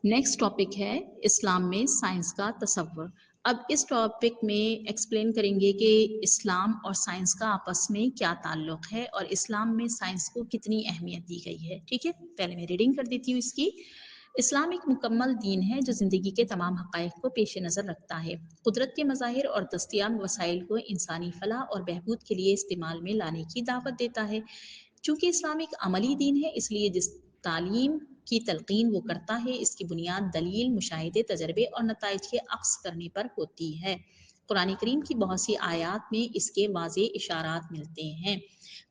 Next topic है इस्लाम में science का तसव्वुर। अब इस टॉपिक में एक्सप्लेन करेंगे कि इस्लाम और साइंस का आपस में क्या ताल्लुक है और इस्लाम में साइंस को कितनी अहमियत दी गई है। ठीक है, पहले मैं रीडिंग कर देती हूँ इसकी। इस्लाम एक मुकम्मल दीन है जो ज़िंदगी के तमाम हक़ाइक़ को पेश नज़र रखता है। कुदरत के मज़ाहिर और दस्तयाब वसाइल को इंसानी फलाह और बहबूद के लिए इस्तेमाल में लाने की दावत देता है। चूँकि इस्लाम एक अमली दीन है, इसलिए जिस तालीम की तलक़ीन वो करता है, इसकी बुनियाद दलील, मुशाहिदे, तजर्बे और नताइज के अक्स करने पर होती है। कुरान करीम की बहुत सी आयात में इसके वाज़ेह इशारात मिलते हैं।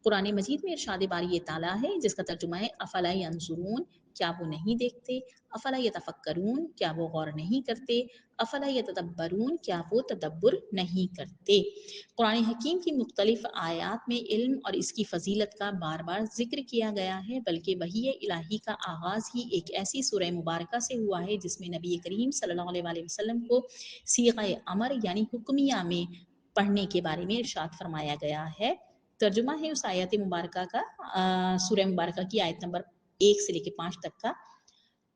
कुरान मजीद में इरशाद बारी ताला है, जिसका तर्जुमा है अफ़ला यंज़ुरून, क्या वो नहीं देखते, अफ़ला यतफ़क्करून, क्या वो गौर नहीं करते, अफ़ला यतदब्बरून, क्या वो तदब्बुर नहीं करते। कुरान हकीम की मुख्तलिफ आयात में इल्म और इसकी फजीलत का बार बार जिक्र किया गया है, बल्कि वही इलाही का आगाज़ ही एक ऐसी सूरह मुबारका से हुआ है जिसमें नबी करीम सल्लल्लाहु अलैहि वसल्लम को सीग़ा अमर यानी हुक्मिया में पढ़ने के बारे में इरशाद फरमाया गया है। तर्जुमा है उस आयत मुबारका का, सूरह मुबारका की आयत नंबर 1 से लेकर 5 तक का।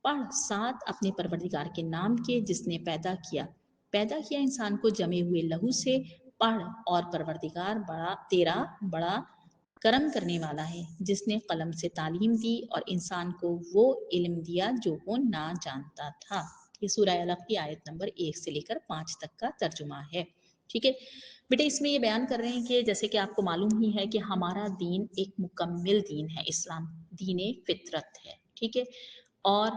पढ़ साथ अपने परवरदिगार के नाम के जिसने पैदा किया इंसान को जमे हुए लहू से। पढ़ और परवरदिगार तेरा बड़ा करम करने वाला है, जिसने कलम से तालीम दी और इंसान को वो इल्म दिया जो वो ना जानता था। ये सूरह अलक़ की आयत नंबर 1 से लेकर 5 तक का तर्जुमा है। ठीक है बेटे, इसमें ये बयान कर रहे हैं कि जैसे कि आपको मालूम ही है कि हमारा दीन एक मुकम्मिल दीन है, इस्लाम दीन फितरत है। ठीक है, और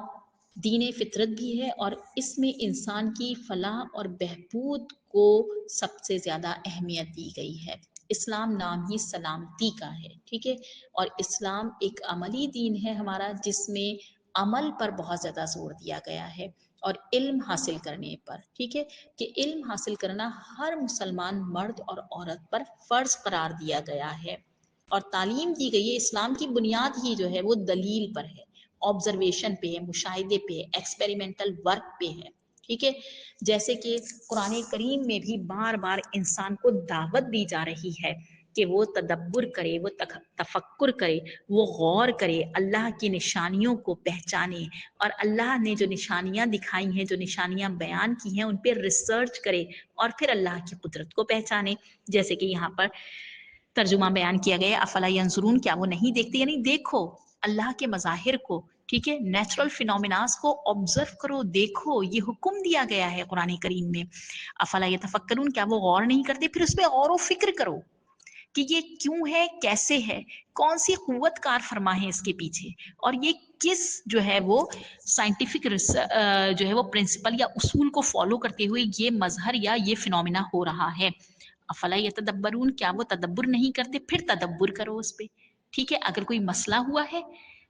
दीन फितरत भी है और इसमें इंसान की फलाह और बहबूद को सबसे ज़्यादा अहमियत दी गई है। इस्लाम नाम ही सलामती का है। ठीक है, और इस्लाम एक अमली दीन है हमारा, जिसमें अमल पर बहुत ज़्यादा जोर दिया गया है और इल्म हासिल करने पर। ठीक है, कि इल्म हासिल करना हर मुसलमान मर्द और औरत पर फ़र्ज़ करार दिया गया है और तालीम दी गई है। इस्लाम की बुनियाद ही जो है वो दलील पर है, ऑब्जर्वेशन पे है, मुशाहिदे पे है, एक्सपेरिमेंटल वर्क पे है। ठीक है, जैसे कि कुरान करीम में भी बार बार इंसान को दावत दी जा रही है कि वो तदब्बुर करे, वो तफक्कुर करे, वो गौर करे, अल्लाह की निशानियों को पहचाने और अल्लाह ने जो निशानियां दिखाई हैं, जो निशानियां बयान की हैं, उन पर रिसर्च करे और फिर अल्लाह की कुदरत को पहचाने। जैसे कि यहाँ पर तर्जुमा बयान किया गया, अफला यंजुरून, क्या वो नहीं देखते, यानी देखो अल्लाह के मज़ाहिर को। ठीक है, नेचुरल फिनोमिनास को ऑब्जर्व करो, देखो, ये हुक्म दिया गया है कुरान करीम में। अफला यतफक्करून, क्या वो गौर नहीं करते, फिर उस पर गौर व फिक्र करो कि ये क्यों है, कैसे है, कौन सी कुव्वत कार फरमा है इसके पीछे, और ये किस जो है वो साइंटिफिक जो है वो प्रिंसिपल या उसूल को फॉलो करते हुए ये मजहर या ये फिनोमिना हो रहा है। अफला यतदब्बरून, क्या वो तदब्बुर नहीं करते, फिर तदब्बुर करो उस पर। ठीक है, अगर कोई मसला हुआ है,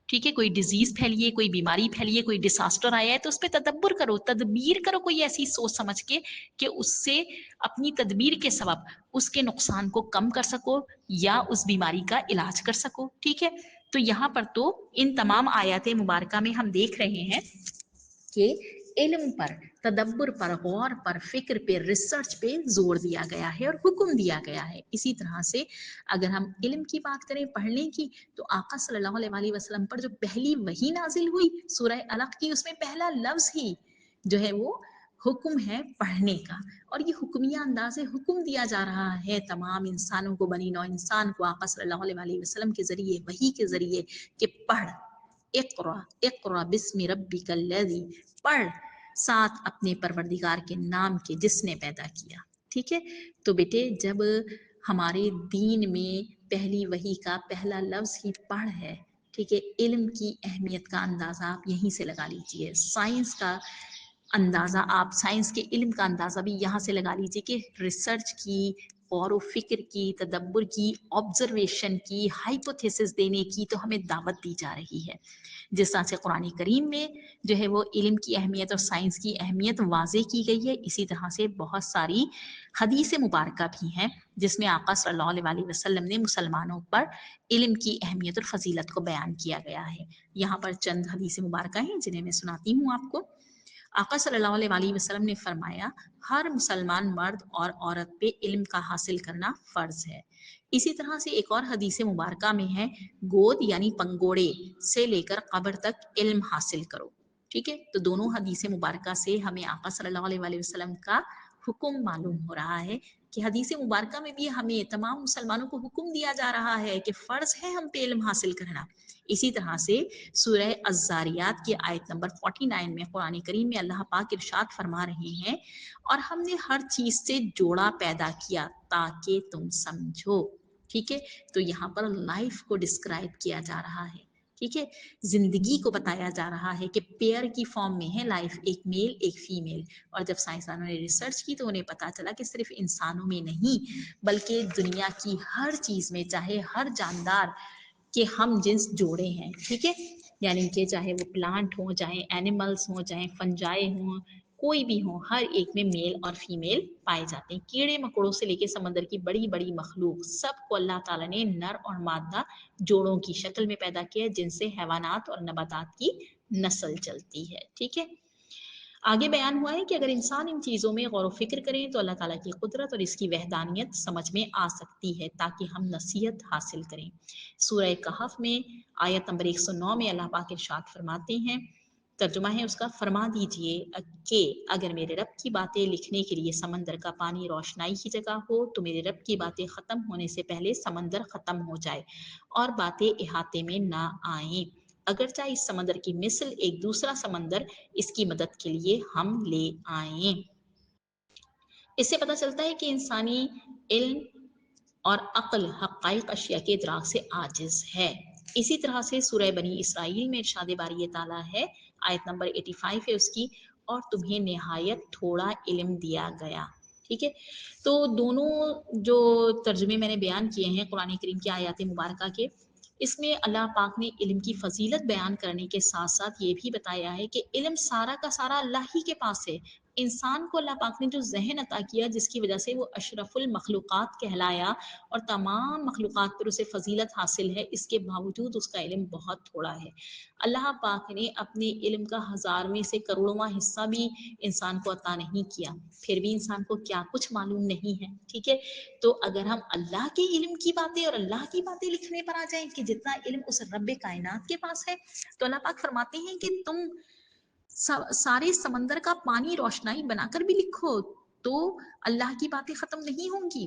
ठीक है, कोई डिजीज फैली है, कोई बीमारी फैली है, कोई डिसास्टर आया है, तो उस पर तदब्बुर करो, तदबीर करो, कोई ऐसी सोच समझ के कि उससे अपनी तदबीर के सबब उसके नुकसान को कम कर सको या उस बीमारी का इलाज कर सको। ठीक है, तो यहाँ पर तो इन तमाम आयत मुबारका में हम देख रहे हैं कि इल्म पर, तदब्बर पर, गौर पर, फिक्र पे, रिसर्च पे जोर दिया गया है और हुक्म दिया गया है। इसी तरह से अगर हम इल्म की बात करें, पढ़ने की, तो आका सल्लल्लाहु अलैहि वसल्लम पर जो पहली वही नाजिल हुई सूरह अलक़ की, उसमें पहला लफ्ज़ ही जो है वो हुक्म है पढ़ने का, और ये हुक्मिया अंदाज़े हुक्म दिया जा रहा है तमाम इंसानों को, बनी नौ इंसान को आका सल्लल्लाहु अलैहि वसल्लम के ज़रिए, वही के ज़रिए, कि पढ़, इक़रा इक़रा बिस्मि रब्बिकल्लज़ी, पढ़ साथ अपने परवरदिगार के नाम के जिसने पैदा किया। ठीक है, तो बेटे जब हमारे दीन में पहली वही का पहला लफ्ज़ ही पढ़ है, ठीक है, इल्म की अहमियत का अंदाज़ा आप यहीं से लगा लीजिए। साइंस का अंदाज़ा, आप साइंस के इल्म का अंदाज़ा भी यहाँ से लगा लीजिए कि रिसर्च की, गौर व फिक्र की, तदब्बर की, ऑब्जर्वेशन की, हाइपोथेसिस देने की तो हमें दावत दी जा रही है। जिस तरह से कुरान करीम में जो है वो इल्म की अहमियत और साइंस की अहमियत वाज़े की गई है, इसी तरह से बहुत सारी हदीस मुबारका भी हैं जिसमें आका सल्लल्लाहु अलैहि वसल्लम ने मुसलमानों पर इल्म की अहमियत और फजीलत को बयान किया गया है। यहाँ पर चंद हदीस मुबारका हैं जिन्हें मैं सुनाती हूँ आपको। आका सल्लल्लाहु अलैहि वसल्लम ने फरमाया, हर मुसलमान मर्द और औरत पे इल्म का हासिल करना फ़र्ज़ है। इसी तरह से एक और हदीस मुबारका में है, गोद यानी पंगोड़े से लेकर कब्र तक इल्म हासिल करो। ٹھیک ہے، تو دونوں حدیث مبارکہ سے ہمیں آقا صلی اللہ علیہ وسلم کا حکم معلوم ہو رہا ہے کہ حدیث مبارکہ میں بھی ہمیں تمام مسلمانوں کو حکم دیا جا رہا ہے کہ فرض ہے ہم پہ علم حاصل کرنا۔ اسی طرح سے سورہ الزاریات کی آیت نمبر 49 میں قرآن کریم میں اللہ پاک ارشاد فرما رہے ہیں، اور ہم نے ہر چیز سے جوڑا پیدا کیا تاکہ تم سمجھو۔ ٹھیک ہے، تو یہاں پر لائف کو ڈسکرائب کیا جا رہا ہے، ٹھیک ہے، زندگی کو بتایا جا رہا ہے کہ پیئر کی فارم میں ہے لائف، ایک میل ایک فیمیل۔ اور جب سائنسدانوں نے ریسرچ کی تو انہیں پتا چلا کہ صرف انسانوں میں نہیں بلکہ دنیا کی ہر چیز میں، چاہے ہر جاندار کے ہم جنس جوڑے ہیں، ٹھیک ہے، یعنی کہ چاہے وہ پلانٹ ہوں، چاہے اینیملس ہوں، چاہے فنجائے ہوں، کوئی بھی ہوں، ہر ایک میں میل اور فیمیل پائے جاتے ہیں۔ کیڑے مکوڑوں سے لے کے سمندر کی بڑی بڑی مخلوق، سب کو اللہ تعالیٰ نے نر اور مادہ جوڑوں کی شکل میں پیدا کیا ہے، جن سے حیوانات اور نباتات کی نسل چلتی ہے، ٹھیک ہے۔ آگے بیان ہوا ہے کہ اگر انسان ان چیزوں میں غور و فکر کریں تو اللہ تعالیٰ کی قدرت اور اس کی وحدانیت سمجھ میں آ سکتی ہے، تاکہ ہم نصیحت حاصل کریں۔ سورہ کہف میں آیت نمبر 109 میں اللہ پاک ارشاد فرماتے ہیں، ترجمہ ہے اس کا، فرما دیجئے کہ اگر میرے رب کی باتیں لکھنے کے لیے سمندر کا پانی روشنائی کی جگہ ہو تو میرے رب کی باتیں ختم ہونے سے پہلے سمندر ختم ہو جائے اور باتیں احاطے میں نہ آئیں، اگرچہ اس سمندر کی مثل ایک دوسرا سمندر اس کی مدد کے لیے ہم لے آئیں۔ اس سے پتہ چلتا ہے کہ انسانی علم اور عقل حقائق اشیاء کے ادراک سے عاجز ہے۔ اسی طرح سے سورہ بنی اسرائیل میں ارشاد باری تعالیٰ ہے، آیت نمبر 85 ہے اس کی، اور تمہیں نہایت تھوڑا علم دیا گیا، ٹھیک ہے۔ تو دونوں جو ترجمے میں نے بیان کیے ہیں قرآن کریم کی آیات مبارکہ کے، اس میں اللہ پاک نے علم کی فضیلت بیان کرنے کے ساتھ ساتھ یہ بھی بتایا ہے کہ علم سارا کا سارا اللہ ہی کے پاس ہے۔ انسان کو اللہ پاک نے جو ذہن عطا کیا جس کی وجہ سے وہ اشرف المخلوقات کہلایا اور تمام مخلوقات پر اسے فضیلت حاصل ہے، اس کے باوجود اس کا علم بہت تھوڑا ہے۔ اللہ پاک نے اپنے علم کا ہزارویں سے کروڑواں حصہ بھی انسان کو عطا نہیں کیا، پھر بھی انسان کو کیا کچھ معلوم نہیں ہے، ٹھیک ہے۔ تو اگر ہم اللہ کے علم کی باتیں اور اللہ کی باتیں لکھنے پر آ جائیں کہ جتنا علم اس رب کائنات کے پاس ہے، تو اللہ پاک فرماتے ہیں کہ تم سارے سمندر کا پانی روشنائی بنا کر بھی لکھو تو اللہ کی باتیں ختم نہیں ہوں گی،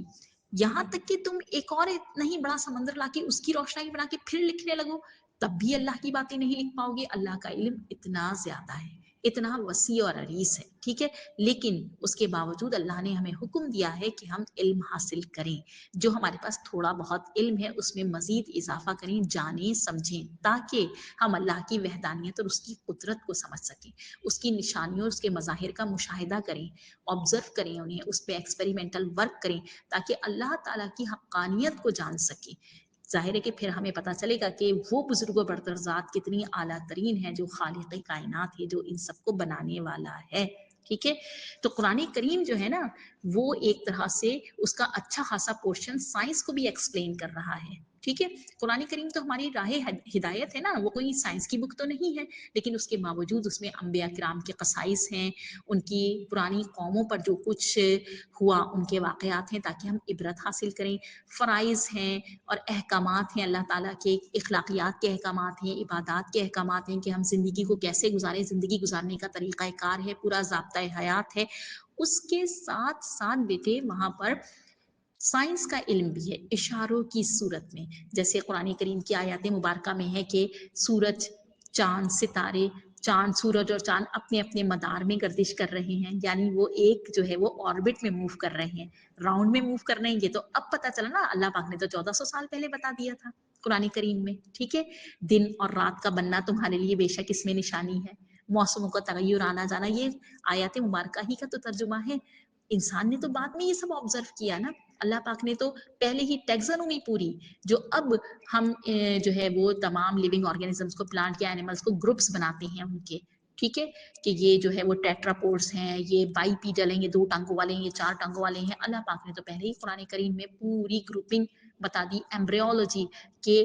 یہاں تک کہ تم ایک اور نہیں بڑا سمندر لا کے اس کی روشنائی بنا کے پھر لکھنے لگو تب بھی اللہ کی باتیں نہیں لکھ پاؤ گے۔ اللہ کا علم اتنا زیادہ ہے، اتنا وسیع اور عریض ہے، ٹھیک ہے، لیکن اس کے باوجود اللہ نے ہمیں حکم دیا ہے کہ ہم علم حاصل کریں، جو ہمارے پاس تھوڑا بہت علم ہے اس میں مزید اضافہ کریں، جانیں سمجھیں، تاکہ ہم اللہ کی وحدانیت اور اس کی قدرت کو سمجھ سکیں، اس کی نشانیوں اور اس کے مظاہر کا مشاہدہ کریں، آبزرو کریں انہیں، اس پہ ایکسپیریمنٹل ورک کریں تاکہ اللہ تعالیٰ کی حقانیت کو جان سکیں۔ ظاہر ہے کہ پھر ہمیں پتہ چلے گا کہ وہ بزرگ و برتر ذات کتنی اعلیٰ ترین ہے جو خالق کائنات ہے، جو ان سب کو بنانے والا ہے، ٹھیک ہے۔ تو قرآن کریم جو ہے نا وہ ایک طرح سے اس کا اچھا خاصا پورشن سائنس کو بھی ایکسپلین کر رہا ہے، ٹھیک ہے۔ قرآن کریم تو ہماری راہ ہدایت ہے نا، وہ کوئی سائنس کی بک تو نہیں ہے، لیکن اس کے باوجود اس میں انبیاء کرام کے قصائص ہیں، ان کی پرانی قوموں پر جو کچھ ہوا ان کے واقعات ہیں تاکہ ہم عبرت حاصل کریں، فرائض ہیں اور احکامات ہیں، اللہ تعالیٰ کے اخلاقیات کے احکامات ہیں، عبادات کے احکامات ہیں کہ ہم زندگی کو کیسے گزاریں، زندگی گزارنے کا طریقہ کار ہے، پورا ضابطہ حیات ہے۔ اس کے ساتھ ساتھ بیٹے وہاں پر سائنس کا علم بھی ہے اشاروں کی صورت میں، جیسے قرآن کریم کی آیات مبارکہ میں ہے کہ سورج، چاند، ستارے، چاند، سورج اور چاند اپنے اپنے مدار میں گردش کر رہے ہیں، یعنی وہ ایک جو ہے وہ آربٹ میں موو کر رہے ہیں، راؤنڈ میں موو کر رہے ہیں۔ یہ تو اب پتہ چلا نا، اللہ پاک نے تو 1400 سال پہلے بتا دیا تھا قرآن کریم میں، ٹھیک ہے۔ دن اور رات کا بننا تمہارے لیے بے شک اس میں نشانی ہے، موسموں کا تغیر آنا جانا، یہ آیات مبارکہ ہی کا تو ترجمہ ہے۔ انسان نے تو بعد میں یہ سب آبزرو کیا نا، اللہ پاک نے تو پہلے ہی ٹیکزانومی پوری جو اب ہم جو ہے وہ تمام لیونگ آرگینزمس کو، پلانٹ یا اینیملس کو گروپس بناتے ہیں ان کے، ٹھیک ہے، کہ یہ جو ہے وہ ٹیٹراپوڈس ہیں، یہ بائی پیڈل ہیں، یہ 2 ٹانگوں والے ہیں، یہ 4 ٹانگوں والے ہیں۔ اللہ پاک نے تو پہلے ہی قرآن کریم میں پوری گروپنگ بتا دی، ایمبریولوجی، کہ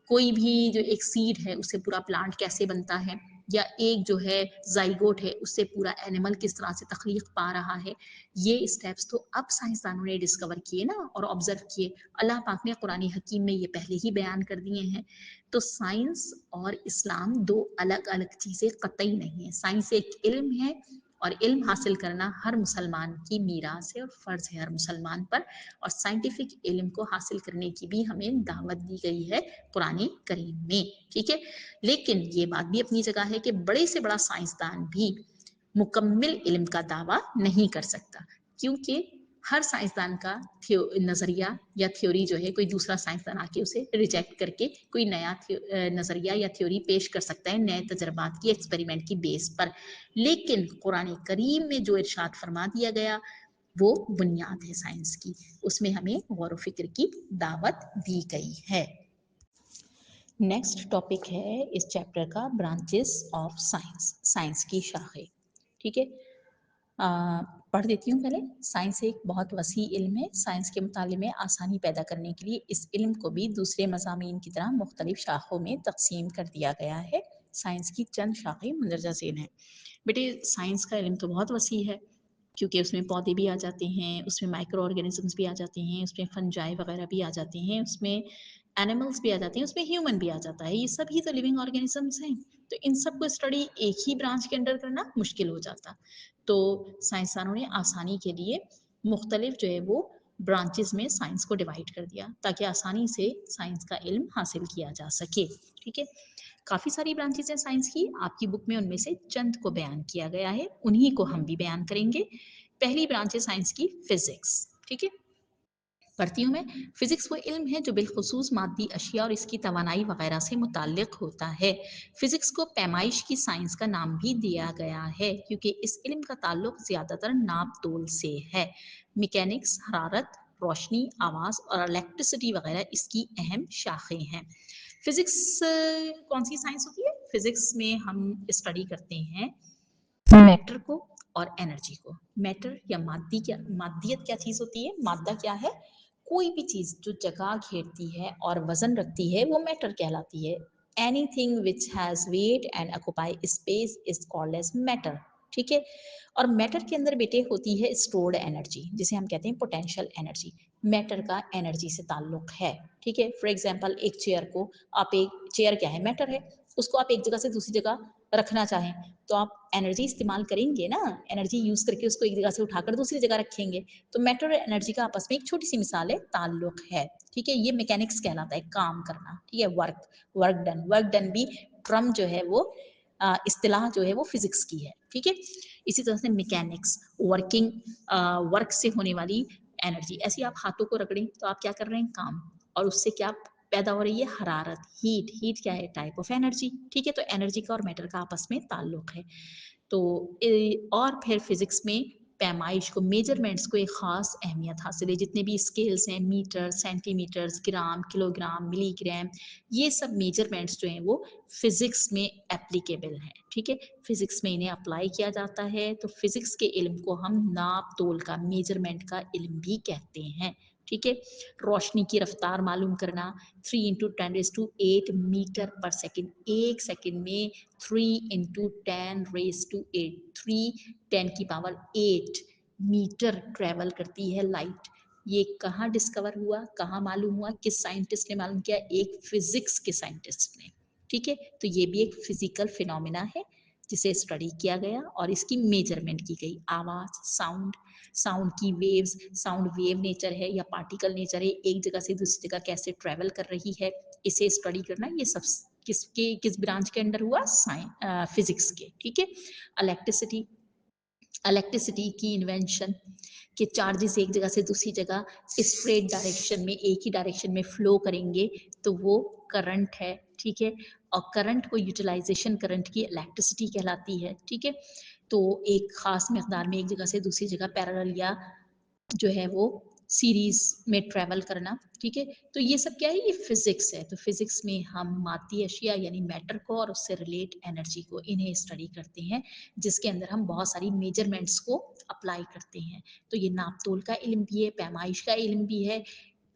کوئی بھی جو ایک سیڈ ہے اس سے پورا پلانٹ کیسے بنتا ہے، یا ایک جو ہے زائگوٹ ہے اس سے پورا اینیمل کس طرح سے تخلیق پا رہا ہے، یہ اسٹیپس تو اب سائنسدانوں نے ڈسکور کیے نا اور آبزرو کیے، اللہ پاک نے قرآن حکیم میں یہ پہلے ہی بیان کر دیے ہیں۔ تو سائنس اور اسلام دو الگ الگ چیزیں قطعی نہیں ہیں، سائنس ایک علم ہے اور علم حاصل کرنا ہر مسلمان کی میراث ہے اور فرض ہے ہر مسلمان پر، اور سائنٹیفک علم کو حاصل کرنے کی بھی ہمیں دعوت دی گئی ہے قرآن کریم میں، ٹھیک ہے۔ لیکن یہ بات بھی اپنی جگہ ہے کہ بڑے سے بڑا سائنسدان بھی مکمل علم کا دعویٰ نہیں کر سکتا، کیونکہ ہر سائنسدان کا نظریہ یا تھیوری جو ہے کوئی دوسرا سائنسدان آ کے اسے ریجیکٹ کر کے کوئی نیا نظریہ یا تھیوری پیش کر سکتا ہے نئے تجربات کی ایکسپیریمنٹ کی بیس پر، لیکن قرآن کریم میں جو ارشاد فرما دیا گیا وہ بنیاد ہے سائنس کی، اس میں ہمیں غور و فکر کی دعوت دی گئی ہے۔ نیکسٹ ٹاپک ہے اس چیپٹر کا برانچز آف سائنس، سائنس کی شاخیں، ٹھیک ہے۔ پڑھ دیتی ہوں پہلے۔ سائنس ایک بہت وسیع علم ہے، سائنس کے مطالعے میں آسانی پیدا کرنے کے لیے اس علم کو بھی دوسرے مضامین کی طرح مختلف شاخوں میں تقسیم کر دیا گیا ہے۔ سائنس کی چند شاخیں مندرجہ ذیل ہیں۔ بیٹے سائنس کا علم تو بہت وسیع ہے، کیونکہ اس میں پودے بھی آ جاتے ہیں، اس میں مائکرو آرگینزمس بھی آ جاتے ہیں، اس میں فنجائی وغیرہ بھی آ جاتے ہیں، اس میں اینیملس بھی آ جاتے ہیں، اس میں ہیومن بھی آ جاتا ہے، یہ سب ہی تو لیونگ آرگینزمس ہیں۔ تو ان سب کو اسٹڈی ایک ہی برانچ کے انڈر کرنا مشکل ہو جاتا، تو سائنسدانوں نے آسانی کے لیے مختلف جو ہے وہ برانچز میں سائنس کو ڈیوائڈ کر دیا تاکہ آسانی سے سائنس کا علم حاصل کیا جا سکے، ٹھیک ہے۔ کافی ساری برانچز ہیں سائنس کی، آپ کی بک میں ان میں سے چند کو بیان کیا گیا ہے، انہی کو ہم بھی بیان کریں گے۔ پہلی برانچ ہے سائنس کی فزکس، ٹھیک ہے۔ پڑھتی ہوں میں۔ فزکس وہ علم ہے جو بالخصوص مادی اشیاء اور اس کی توانائی وغیرہ سے متعلق ہوتا ہے۔ فزکس کو پیمائش کی سائنس کا نام بھی دیا گیا ہے کیونکہ اس علم کا تعلق زیادہ تر ناپ تول سے ہے۔ میکینکس، حرارت، روشنی، آواز اور الیکٹرسٹی وغیرہ اس کی اہم شاخیں ہیں۔ فزکس کون سی سائنس ہوتی ہے؟ فزکس میں ہم اسٹڈی کرتے ہیں میٹر کو اور انرجی کو۔ میٹر یا مادیت کیا چیز ہوتی ہے؟ مادہ کیا ہے؟ کوئی بھی چیز جو جگہ گھیرتی ہے اور وزن رکھتی ہے وہ میٹر کہلاتی ہے۔ Anything which has weight and occupy space is called as matter، ٹھیک ہے۔ اور میٹر کے اندر بیٹے ہوتی ہے اسٹورڈ انرجی جسے ہم کہتے ہیں پوٹینشیل انرجی، میٹر کا انرجی سے تعلق ہے، ٹھیک ہے۔ فار ایگزامپل ایک چیئر کو آپ، ایک چیئر کیا ہے؟ میٹر ہے، اس کو آپ ایک جگہ سے دوسری جگہ رکھنا چاہیں تو آپ انرجی استعمال کریں گے نا، انرجی یوز کر کے اس کو ایک جگہ سے اٹھا کر دوسری جگہ رکھیں گے، تو میٹر اور انرجی کا آپس میں ایک چھوٹی سی مثال ہے، تعلق ہے، ٹھیک ہے۔ یہ میکینکس کہلاتا ہے، کام کرنا، ٹھیک ہے۔ ورک ڈن بھی ٹرم جو ہے وہ اصطلاح جو ہے وہ فزکس کی ہے، ٹھیک ہے۔ اسی طرح سے میکینکس ورک سے ہونے والی انرجی، ایسی آپ ہاتھوں کو رگڑیں تو آپ کیا کر رہے ہیں؟ کام، اور اس سے کیا پیدا ہو رہی ہے؟ حرارت، ہیٹ کیا ہے؟ ٹائپ آف انرجی، ٹھیک ہے۔ تو انرجی کا اور میٹر کا آپس میں تعلق ہے۔ تو اور پھر فزکس میں پیمائش کو، میجرمنٹس کو ایک خاص اہمیت حاصل ہے، جتنے بھی اسکیلس ہیں، metre, centi matters, gram, kilo gram, ملی گرام، یہ سب میجرمنٹس جو ہیں وہ فزکس میں اپلیکیبل ہیں، ٹھیک ہے۔ فزکس میں انہیں اپلائی کیا جاتا ہے، تو فزکس کے علم کو ہم ناپ تول کا، میجرمنٹ کا علم بھی کہتے ہیں، ٹھیک ہے۔ روشنی کی رفتار معلوم کرنا، 3 × 10⁸ میٹر پر سیکنڈ، ایک سیکنڈ میں 3 × 10⁸ 3×10⁸ میٹر ٹریول کرتی ہے لائٹ۔ یہ کہاں ڈسکور ہوا، کہاں معلوم ہوا، کس سائنٹسٹ نے معلوم کیا؟ ایک فزکس کے سائنٹسٹ نے، ٹھیک ہے۔ تو یہ بھی ایک فزیکل فینومینا ہے جسے اسٹڈی کیا گیا اور اس کی میجرمنٹ کی گئی۔ آواز، ساؤنڈ کی ویوز، ساؤنڈ ویو نیچر ہے یا پارٹیکل نیچر ہے، ایک جگہ سے دوسری جگہ کیسے ٹریول کر رہی ہے، اسے اسٹڈی کرنا، یہ سب کس برانچ کے انڈر ہوا؟ فزکس کے، ٹھیک ہے۔ الیکٹرسٹی کی انوینشن کہ چارجز ایک جگہ سے دوسری جگہ اسٹریٹ ڈائریکشن میں، ایک ہی ڈائریکشن میں فلو کریں گے تو وہ کرنٹ ہے، ٹھیک ہے۔ اور کرنٹ کو یوٹیلائزیشن کرنٹ کی الیکٹرسٹی کہلاتی ہے، ٹھیک ہے۔ تو ایک خاص مقدار میں ایک جگہ سے دوسری جگہ پیرالل یا جو ہے وہ سیریز میں ٹریول کرنا، ٹھیک ہے۔ تو یہ سب کیا ہے؟ یہ فزکس ہے۔ تو فزکس میں ہم مادی اشیاء یعنی میٹر کو اور اس سے ریلیٹ انرجی کو، انہیں اسٹڈی کرتے ہیں، جس کے اندر ہم بہت ساری میجرمنٹس کو اپلائی کرتے ہیں۔ تو یہ ناپ تول کا علم بھی ہے، پیمائش کا علم بھی ہے،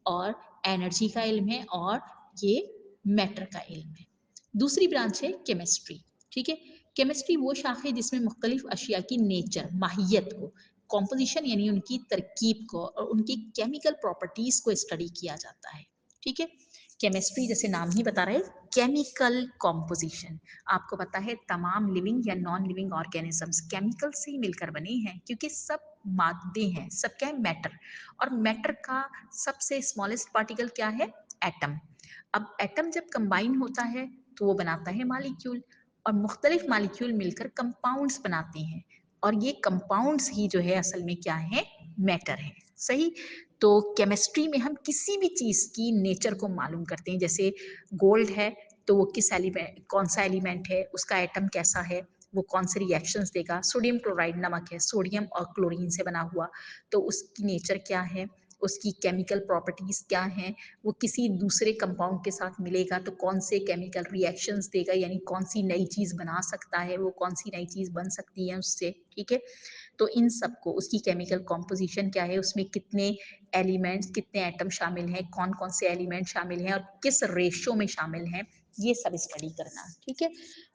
اور انرجی کا علم ہے، اور یہ میٹر کا علم ہے۔ دوسری برانچ ہے کیمسٹری، ٹھیک ہے۔ केमिस्ट्री वो शाखा है जिसमें मुख्तलिफ अशिया की नेचर, माहियत को, कॉम्पोजिशन यानी उनकी तरकीब को और उनकी केमिकल प्रॉपर्टीज को स्टडी किया जाता है। ठीक है, केमिस्ट्री जैसे नाम ही बता रहे हैं, केमिकल कॉम्पोजिशन। आपको पता है तमाम लिविंग या नॉन लिविंग ऑर्गेनिजम्स केमिकल से ही मिलकर बने हैं, क्योंकि सब मादे हैं, सब क्या है, मैटर। और मैटर का सबसे स्मॉलेस्ट पार्टिकल क्या है, एटम। अब एटम जब कंबाइन होता है तो वो बनाता है मालिक्यूल, और मुख्तलिफ मालिक्यूल मिलकर कंपाउंड्स बनाते हैं, और ये कंपाउंड्स ही जो है असल में क्या है, मैटर है। सही। तो केमिस्ट्री में हम किसी भी चीज की नेचर को मालूम करते हैं। जैसे गोल्ड है तो वो किस एलिमेंट, कौन सा एलिमेंट है, उसका एटम कैसा है, वो कौन से रिएक्शंस देगा। सोडियम क्लोराइड नमक है, सोडियम और क्लोरीन से बना हुआ, तो उसकी नेचर क्या है, उसकी केमिकल प्रॉपर्टीज क्या हैं, वो किसी दूसरे कंपाउंड के साथ मिलेगा तो कौन से केमिकल रिएक्शंस देगा, यानी कौन सी नई चीज बना सकता है, वो कौन सी नई चीज बन सकती है उससे। ठीक है, तो इन सबको, उसकी केमिकल कॉम्पोजिशन क्या है, उसमें कितने एलिमेंट्स, कितने एटम शामिल हैं, कौन कौन से एलिमेंट शामिल हैं और किस रेशो में शामिल हैं, ये सब स्टडी करना। ठीक है,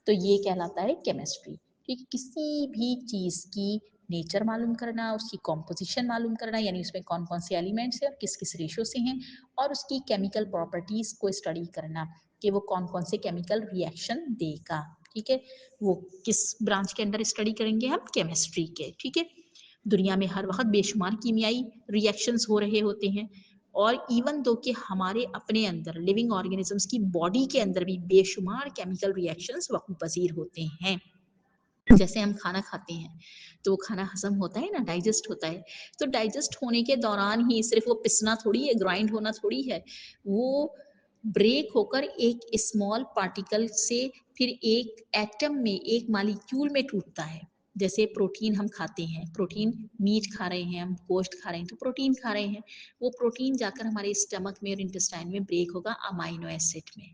तो ये कहलाता है केमिस्ट्री। ठीक है, किसी भी चीज की नेचर मालूम करना, उसकी कॉम्पोजिशन मालूम करना, यानी उसमें कौन कौन से एलिमेंट्स हैं और किस किस रेशो से हैं, और उसकी केमिकल प्रॉपर्टीज को स्टडी करना कि वो कौन कौन से केमिकल रिएक्शन देगा। ठीक है, वो किस ब्रांच के अंदर स्टडी करेंगे हम, केमिस्ट्री के। ठीक है, दुनिया में हर वक्त बेशुमार कीमियाई रिएक्शंस हो रहे होते हैं, और इवन दो कि हमारे अपने अंदर लिविंग ऑर्गेनिजम्स की बॉडी के अंदर भी बेशुमार केमिकल रिएक्शंस वक्त पजीर होते हैं। जैसे हम खाना खाते हैं तो वो खाना हजम होता है ना, डाइजेस्ट होता है, तो डाइजेस्ट होने के दौरान ही सिर्फ वो पिसना थोड़ी है, ग्राइंड होना थोड़ी है, वो ब्रेक होकर एक स्मॉल पार्टिकल से फिर एक एटम में, एक मालिक्यूल में टूटता है। जैसे प्रोटीन हम खाते हैं, प्रोटीन मीट खा रहे हैं, हम गोश्त खा रहे हैं तो प्रोटीन खा रहे हैं, वो प्रोटीन जाकर हमारे स्टमक में और इंटेस्टाइन में ब्रेक होगा अमाइनो एसिड में,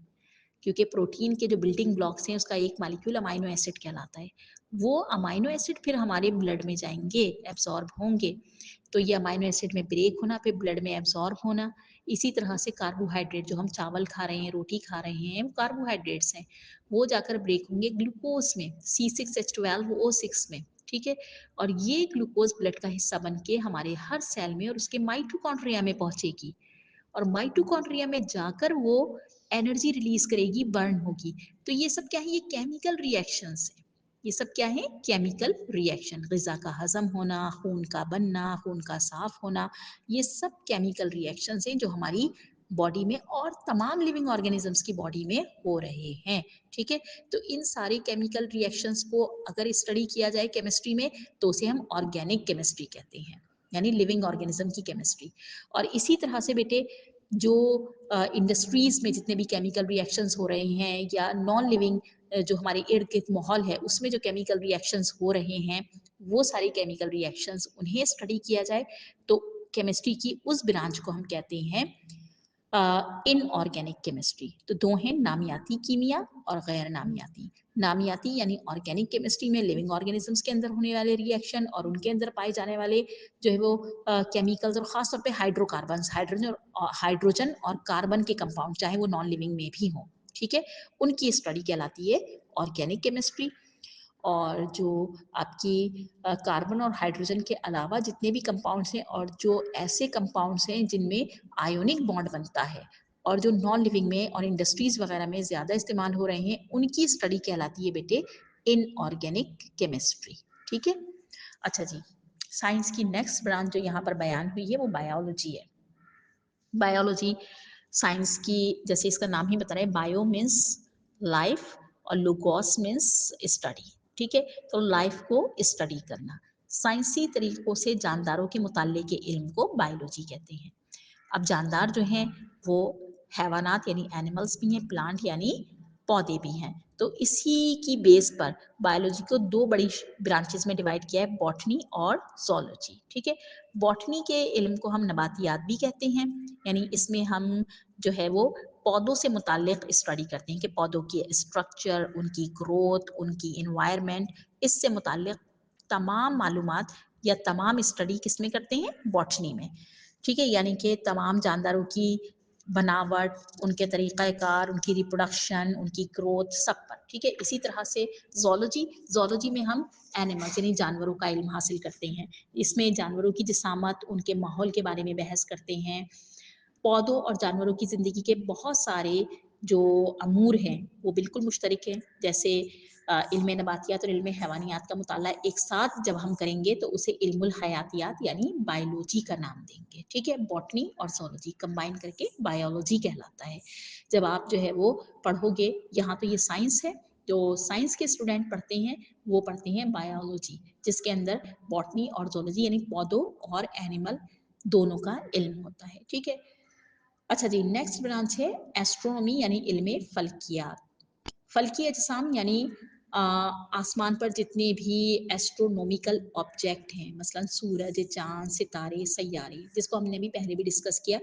क्योंकि प्रोटीन के जो बिल्डिंग ब्लॉक्स हैं उसका एक मालिक्यूल अमाइनो एसिड कहलाता है। वो अमाइनो एसिड फिर हमारे ब्लड में जाएंगे, एब्जॉर्ब होंगे, तो ये अमाइनो एसिड में ब्रेक होना, फिर ब्लड में एब्जॉर्ब होना। इसी तरह से कार्बोहाइड्रेट, जो हम चावल खा रहे हैं, रोटी खा रहे हैं, वो कार्बोहाइड्रेट्स हैं, वो जाकर ब्रेक होंगे ग्लूकोज में, C6H12O6 में। ठीक है, और ये ग्लूकोज ब्लड का हिस्सा बन के हमारे हर सेल में और उसके माइटोकॉन्ड्रिया में पहुंचेगी, और माइटोकॉन्ड्रिया में जाकर वो एनर्जी रिलीज करेगी, बर्न होगी। तो ये सब क्या है, ये केमिकल रिएक्शंस है। ये सब क्या है, केमिकल रिएक्शन। ग़िज़ा का हजम होना, खून का बनना, खून का साफ होना, ये सब केमिकल रिएक्शंस हैं जो हमारी बॉडी में और तमाम लिविंग ऑर्गेनिजम्स की बॉडी में हो रहे हैं। ठीक है, तो इन सारे केमिकल रिएक्शंस को अगर स्टडी किया जाए केमिस्ट्री में तो उसे हम ऑर्गेनिक केमिस्ट्री कहते हैं, यानी लिविंग ऑर्गेनिज्म की केमिस्ट्री। और इसी तरह से बेटे, जो इंडस्ट्रीज में जितने भी केमिकल रिएक्शंस हो रहे हैं, या नॉन लिविंग जो हमारे इर्द गिर्द माहौल है उसमें जो केमिकल रिएक्शंस हो रहे हैं, वो सारे केमिकल रिएक्शंस उन्हें स्टडी किया जाए तो केमिस्ट्री की उस ब्रांच को हम कहते हैं इनऑर्गेनिक केमिस्ट्री। तो दो हैं, नामियाती कीमिया और गैर नामियाती। नामियाती यानी ऑर्गेनिक केमिस्ट्री में लिविंग ऑर्गेनिजम्स के अंदर होने वाले रिएक्शन और उनके अंदर पाए जाने वाले जो है वो केमिकल्स, और खासतौर पे हाइड्रोकार्बन, हाइड्रोजन और कार्बन के कंपाउंड, चाहे वो नॉन लिविंग में भी हों। ठीक है, उनकी स्टडी कहलाती है ऑर्गेनिक केमिस्ट्री। और जो आपकी कार्बन और हाइड्रोजन के अलावा जितने भी कंपाउंड्स हैं, और जो ऐसे कंपाउंड्स हैं जिनमें आयोनिक बॉन्ड बनता है और जो नॉन लिविंग में और इंडस्ट्रीज वगैरह में ज़्यादा इस्तेमाल हो रहे हैं, उनकी स्टडी कहलाती है बेटे इनऑर्गेनिक केमिस्ट्री। ठीक है, अच्छा जी, साइंस की नेक्स्ट ब्रांच जो यहाँ पर बयान हुई है वो बायोलॉजी है। बायोलॉजी साइंस की, जैसे इसका नाम ही बता रहा है, बायो मीन्स लाइफ और लोगोस मीन्स स्टडी। ठीक है, तो लाइफ को स्टडी करना, साइंसी तरीकों से जानदारों के मुताले के इल्म को बायोलॉजी कहते हैं। अब जानदार जो हैं वो हैवानात यानी एनिमल्स भी हैं, प्लांट यानी पौधे भी हैं। तो इसी की बेस पर बायोलॉजी को दो बड़ी ब्रांचेस में डिवाइड किया है, बॉटनी और जोलॉजी। ठीक है, बॉटनी के इल्म को हम नबातियात भी कहते हैं, यानी इसमें हम जो है वो पौधों से मुतालिक स्टडी करते हैं कि पौधों की स्ट्रक्चर, उनकी ग्रोथ, उनकी इन्वायरमेंट, इससे मुतालिक तमाम मालूमात या तमाम स्टडी किस में करते हैं, बॉटनी में। ठीक है, यानी कि तमाम जानदारों की बनावट, उनके तरीक़ा कार, उनकी रिप्रोडक्शन, उनकी ग्रोथ, सब पर, ठीक है। इसी तरह से ज़ूलॉजी में हम एनिमल्स यानी जानवरों का इल्म हासिल करते हैं। इसमें जानवरों की जिसामत, उनके माहौल के बारे में बहस करते हैं। पौधों और जानवरों की ज़िंदगी के बहुत सारे जो अमूर हैं वो बिल्कुल मुश्तरक हैं। जैसे इल्म नबातियात और इल्म हैवानियात का मुताला एक साथ जब हम करेंगे तो उसे इल्मुल हयातियात यानी बायोलॉजी का नाम देंगे, ठीक है। बॉटनी और ज़ूलॉजी कंबाइन करके बायोलॉजी कहलाता है। जब आप जो है वो पढ़ोगे, यहाँ तो ये साइंस है, जो साइंस के स्टूडेंट पढ़ते हैं वो पढ़ते हैं बायोलॉजी, जिसके अंदर बॉटनी और ज़ूलॉजी यानी पौधों और एनिमल दोनों का इल्म होता है, ठीक है। अच्छा जी, नेक्स्ट ब्रांच है एस्ट्रोनॉमी यानी इल्म फल्कियात। फल्की अजसाम यानी आसमान पर जितने भी एस्ट्रोनॉमिकल ऑब्जेक्ट हैं, मसलन सूरज, चांद, सितारे, सैयारे, जिसको हमने भी पहले भी डिस्कस किया,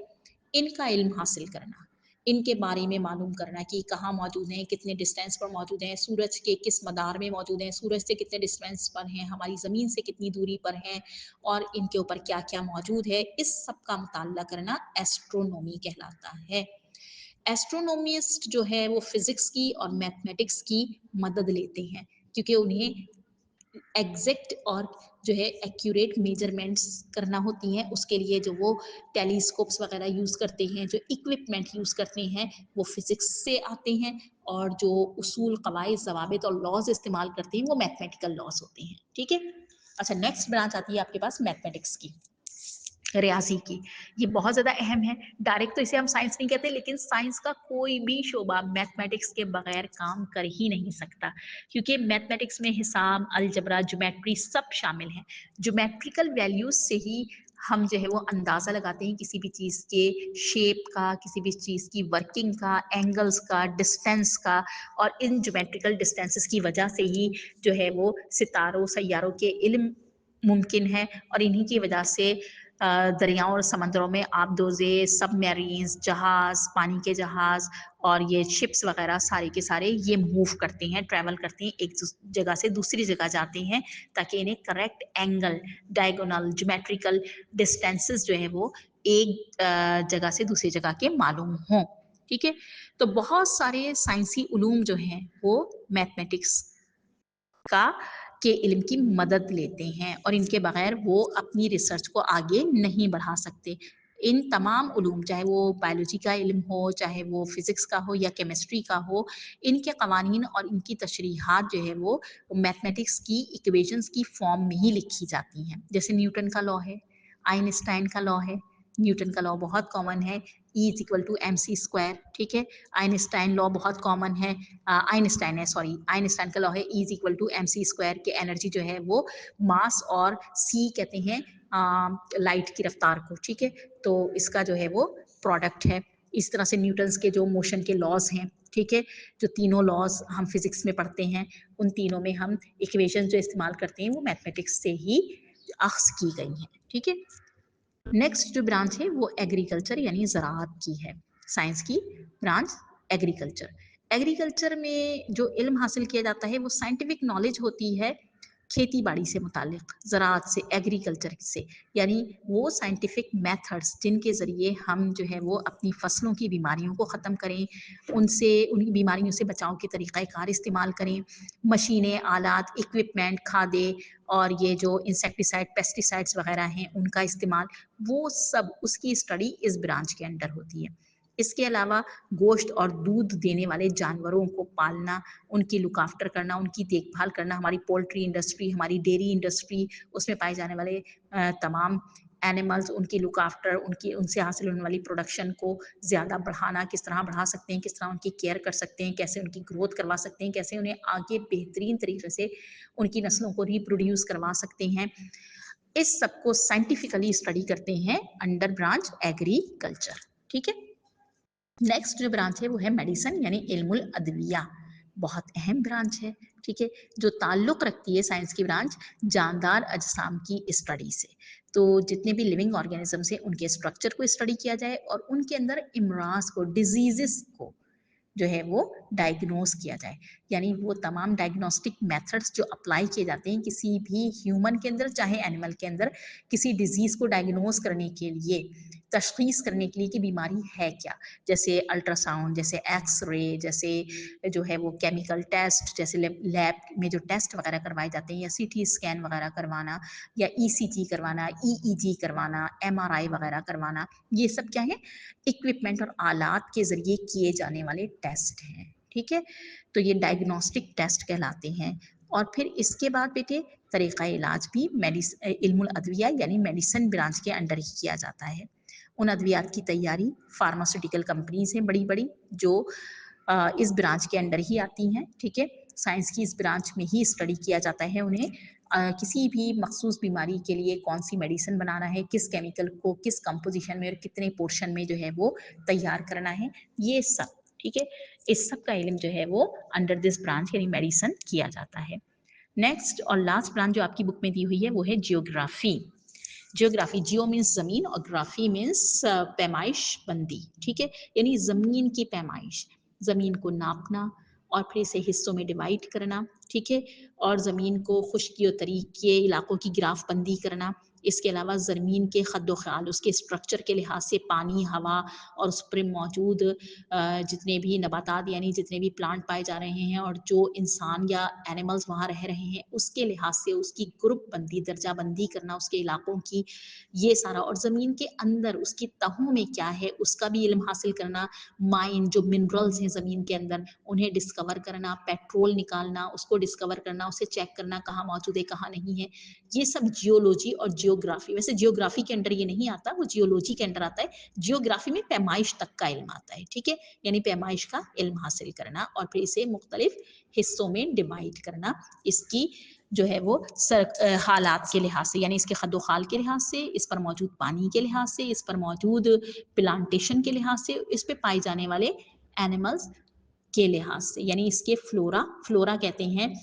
इनका इल्म हासिल करना, इनके बारे में मालूम करना कि कहाँ मौजूद हैं, कितने डिस्टेंस पर मौजूद हैं, सूरज के किस मदार में मौजूद हैं, सूरज से कितने डिस्टेंस पर हैं, हमारी ज़मीन से कितनी दूरी पर हैं और इनके ऊपर क्या-क्या मौजूद है, इस सब का मुताला करना एस्ट्रोनॉमी कहलाता है। एस्ट्रोनॉमिस्ट जो है वो फिजिक्स की और मैथमेटिक्स की मदद लेते हैं, क्योंकि उन्हें एग्जैक्ट और जो है एक्यूरेट मेजरमेंट्स करना होती हैं। उसके लिए जो वो टेलीस्कोप्स वगैरह यूज़ करते हैं, जो इक्विपमेंट यूज़ करते हैं, वो फिजिक्स से आते हैं और जो उसूल, कवाइद, ज़वाबित और लॉज इस्तेमाल करते हैं वो मैथमेटिकल लॉज होते हैं, ठीक है। अच्छा, नेक्स्ट ब्रांच आती है आपके पास मैथमेटिक्स की, रियाजी की। ये बहुत ज़्यादा अहम है। डायरेक्ट तो इसे हम साइंस नहीं कहते, लेकिन साइंस का कोई भी शोबा मैथमेटिक्स के बगैर काम कर ही नहीं सकता, क्योंकि मैथमेटिक्स में हिसाब, अलजबरा, ज्योमेट्री सब शामिल हैं। ज्योमेट्रिकल वैल्यूज से ही हम जो है वो अंदाज़ा लगाते हैं किसी भी चीज़ के शेप का, किसी भी चीज़ की वर्किंग का, एंगल्स का, डिस्टेंस का, और इन ज्योमेट्रिकल डिस्टेंसेस की वजह से ही जो है वो सितारों, सैयारों के इल्म मुमकिन है। और इन्हीं की वजह से दरियाओं और समंदरों में आबदोज़े, सबमरीन्स, जहाज़, पानी के जहाज़ और ये शिप्स वगैरह सारे के सारे ये मूव करते हैं, ट्रैवल करते हैं, एक जगह से दूसरी जगह जाते हैं, ताकि इन्हें correct angle, diagonal, geometrical distances जो है वो एक जगह से दूसरी जगह के मालूम हों, ठीक है। तो बहुत सारे साइंसी उलूम जो हैं वो मैथमेटिक्स का के इल्म की मदद लेते हैं, और इनके बगैर वो अपनी रिसर्च को आगे नहीं बढ़ा सकते। इन तमाम उलूम, चाहे वो बायोलॉजी का इल्म हो, चाहे वो फिज़िक्स का हो या केमिस्ट्री का हो, इनके कवानीन और इनकी तशरीहात जो है वो मैथमेटिक्स की इक्वेशंस की फॉर्म में ही लिखी जाती हैं। जैसे न्यूटन का लॉ है, आइंस्टाइन का लॉ है। न्यूटन का लॉ बहुत कॉमन है, E is equal to mc², ठीक है। आइंस्टाइन लॉ बहुत कॉमन है, आइंस्टाइन का लॉ है E is equal to mc² के एनर्जी जो है वो मास और c कहते हैं लाइट की रफ्तार को, ठीक है। तो इसका जो है वो प्रोडक्ट है। इस तरह से न्यूटन्स के जो मोशन के लॉज हैं, ठीक है, जो तीनों लॉज हम फिजिक्स में पढ़ते हैं, उन तीनों में हम इक्वेशन जो इस्तेमाल करते हैं वो मैथमेटिक्स से ही अख्ज़ की गई हैं, ठीक है। नेक्स्ट जो ब्रांच है वो एग्रीकल्चर यानी ज़राअत की है। साइंस की ब्रांच एग्रीकल्चर। एग्रीकल्चर में जो इल्म हासिल किया जाता है वो साइंटिफिक नॉलेज होती है खेती बाड़ी से मुतालिक, ज़राअत से, एग्रीकल्चर से, यानी वो साइंटिफिक मेथड्स जिनके ज़रिए हम जो है वो अपनी फसलों की बीमारियों को ख़त्म करें, उनसे उन्हीं बीमारियों से बचाव के तरीक़ाकार इस्तेमाल करें, मशीनें, आलात, इक्विपमेंट, खादें और ये जो इंसेक्टिसाइड, पेस्टिसाइड्स वगैरह हैं उनका इस्तेमाल, वो सब उसकी स्टडी इस ब्रांच के अंडर होती है। इसके अलावा गोश्त और दूध देने वाले जानवरों को पालना, उनकी लुक आफ्टर करना, उनकी देखभाल करना, हमारी पोल्ट्री इंडस्ट्री, हमारी डेयरी इंडस्ट्री, उसमें पाए जाने वाले तमाम एनिमल्स, उनकी लुक आफ्टर, उनकी उनसे हासिल होने वाली प्रोडक्शन को ज़्यादा बढ़ाना, किस तरह बढ़ा सकते हैं, किस तरह उनकी केयर कर सकते हैं, कैसे उनकी ग्रोथ करवा सकते हैं, कैसे उन्हें आगे बेहतरीन तरीके से उनकी नस्लों को रिप्रोड्यूस करवा सकते हैं, इस सब को साइंटिफिकली स्टडी करते हैं अंडर ब्रांच एग्रीकल्चर, ठीक है। नेक्स्ट जो ब्रांच है वो है मेडिसिन यानी इल्मुल अदविया। बहुत अहम ब्रांच है, ठीक है, जो ताल्लुक़ रखती है साइंस की ब्रांच जानदार अजसाम की स्टडी से। तो जितने भी लिविंग ऑर्गेनिजम्स हैं उनके स्ट्रक्चर को स्टडी किया जाए और उनके अंदर इमराज को, डिजीज़ेस को जो है वो डायग्नोस किया जाए, यानी वो तमाम डायग्नोस्टिक मेथड्स जो अप्लाई किए जाते हैं किसी भी ह्यूमन के अंदर चाहे एनिमल के अंदर, किसी डिजीज़ को डायग्नोस करने के लिए तशखीस करने के लिए कि बीमारी है क्या, जैसे अल्ट्रासाउंड, जैसे एक्स रे, जैसे जो है वो केमिकल टेस्ट, जैसे लैब में जो टेस्ट वगैरह करवाए जाते हैं, या सीटी स्कैन वगैरह करवाना, या ईसीजी करवाना, ईईजी करवाना, एमआरआई वगैरह करवाना, ये सब क्या है, इक्विपमेंट और आलात के जरिए किए जाने वाले टेस्ट हैं। ठीक है, तो ये डायग्नोस्टिक टेस्ट कहलाते हैं। और फिर इसके बाद बेटे तरीक़ा इलाज भी इल्मुल अद्विया यानी मेडिसिन ब्रांच के अंडर ही किया जाता है। उन अद्वियात की तैयारी फार्मास्यूटिकल कंपनीज हैं बड़ी बड़ी जो इस ब्रांच के अंडर ही आती हैं। ठीक है, साइंस की इस ब्रांच में ही स्टडी किया जाता है उन्हें किसी भी मखसूस बीमारी के लिए कौन सी मेडिसिन बनाना है, किस केमिकल को किस कंपोजिशन में और कितने पोर्शन में जो है वो तैयार करना है, ये सब। ठीक है, इस सब का इल्म जो है वो अंडर दिस ब्रांच यानी मेडिसिन किया जाता है। नेक्स्ट और लास्ट ब्रांच जो आपकी बुक में दी हुई है वो है जियोग्राफी। जियोग्राफी, जियो मीन्स जमीन और ग्राफी मीन्स पैमाइश बंदी। ठीक है, यानी जमीन की पैमाइश, जमीन को नापना और फिर इसे हिस्सों में डिवाइड करना। ठीक है, और जमीन को खुश्की और तरी के इलाकों की ग्राफ बंदी करना। इसके अलावा ज़मीन के खद्दो ख्याल, उसके स्ट्रक्चर के लिहाज से पानी, हवा और उस पर मौजूद जितने भी नबातात यानी जितने भी प्लांट पाए जा रहे हैं और जो इंसान या एनिमल्स वहाँ रह रहे हैं उसके लिहाज से उसकी ग्रुप बंदी, दर्जा बंदी करना उसके इलाकों की, ये सारा। और ज़मीन के अंदर उसकी तहों में क्या है उसका भी इल्म हासिल करना। माइन, जो मिनरल्स हैं ज़मीन के अंदर, उन्हें डिस्कवर करना, पेट्रोल निकालना, उसको डिस्कवर करना, उसे चेक करना कहाँ मौजूद है कहाँ नहीं है, ये सब जियोलॉजी और जियोग्राफी। वैसे जियोग्राफी के अंडर ये नहीं आता, वो जियोलॉजी के अंडर आता है। जियोग्राफी में पैमाइश तक का इल्म आता है। ठीक है, यानी पैमाइश का इल्म हासिल करना और फिर इसे मुख्तलिफ हिस्सों में डिवाइड करना, इसकी जो है वो हालात के लिहाज से, यानी इसके खद्दोखाल के लिहाज से, इस पर मौजूद पानी के लिहाज से, इस पर मौजूद प्लांटेशन के लिहाज से, इस पे पाए जाने वाले एनिमल्स के लिहाज से, यानी इसके फ्लोरा, फ्लोरा कहते हैं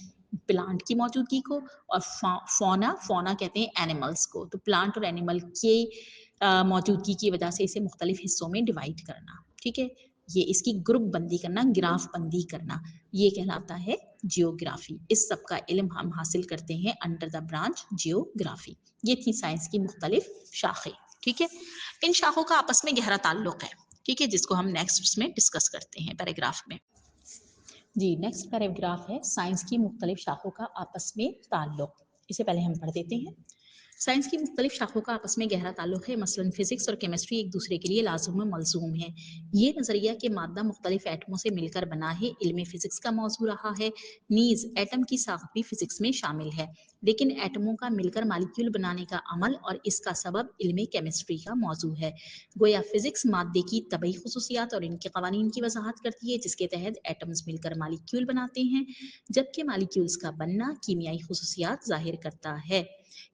प्लांट की मौजूदगी को, और फौना, फौना कहते हैं एनिमल्स को। तो प्लांट और एनिमल के मौजूदगी की वजह से इसे मुख्तलिफ हिस्सों में डिवाइड करना। ठीक है, ये इसकी ग्रुप बंदी करना, ग्राफ बंदी करना, ये कहलाता है जियोग्राफी। इस सब का इल्म हम हासिल करते हैं अंडर द ब्रांच जियोग्राफी। ये थी साइंस की मुख्तलिफ शाखें। ठीक है, इन शाखों का आपस में गहरा ताल्लुक है। ठीक है, जिसको हम नेक्स्ट में डिस्कस करते हैं पैराग्राफ में। जी, नेक्स्ट पैराग्राफ है साइंस की मुख्तलिफ शाखों का आपस में ताल्लुक। इसे पहले हम पढ़ देते हैं। साइंस की मुख्तलिफ शाखों का आपस में गहरा ताल्लुक है। मसलन फिजिक्स और केमिस्ट्री एक दूसरे के लिए लाजुम व मलजूम है। ये नज़रिया कि मादा मुख्तलिफ एटमों से मिलकर बना है, इल्म फिजिक्स का मौजू रहा है। नीज एटम की साख्त भी फिजिक्स में शामिल है, लेकिन एटमों का मिलकर मालिक्यूल बनाने का अमल और इसका सबब इल्म केमिस्ट्री का मौजू है। गोया फिजिक्स मादे की तबई खुसूसियात और इनके कवानीन की वजाहत करती है, जिसके तहत एटम्स मिलकर मालिक्यूल बनाते हैं, जबकि मालिक्यूल्स का बनना कीमियाई खुसूसियात जाहिर करता है।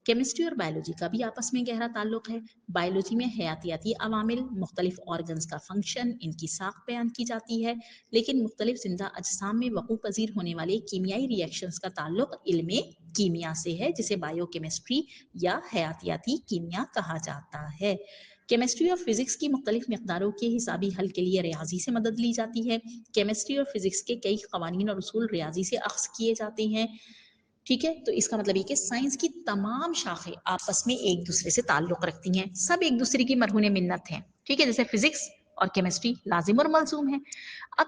केमिस्ट्री और बायोलॉजी का भी आपस में गहरा ताल्लुक है। बायोलॉजी में हयातियाती अवामिल, मुख्तलिफ ऑर्गन्स का फंक्शन, इनकी साख बयान की जाती है, लेकिन मुख्तलिफ जिंदा अजसाम में वक़ू पजीर होने वाले कीमियाई रिएक्शंस का ताल्लुक इल्मे कीमिया से है, जिसे बायोकेमिस्ट्री या हयातियाती कीमिया कहा जाता है। केमिस्ट्री और फिजिक्स की मुख्तलिफ मकदारों के हिसाबी हल के लिए रियाजी से मदद ली जाती है। केमिस्ट्री और फिजिक्स के कई कवानीन और उसूल रियाजी से अख्ज़ किए जाते हैं। ठीक है, तो इसका मतलब ये कि साइंस की तमाम शाखें आपस में एक दूसरे से ताल्लुक रखती हैं, सब एक दूसरे की मरहून मिन्नत हैं। ठीक है, जैसे फिजिक्स और केमिस्ट्री लाजिम और मलजूम है। अब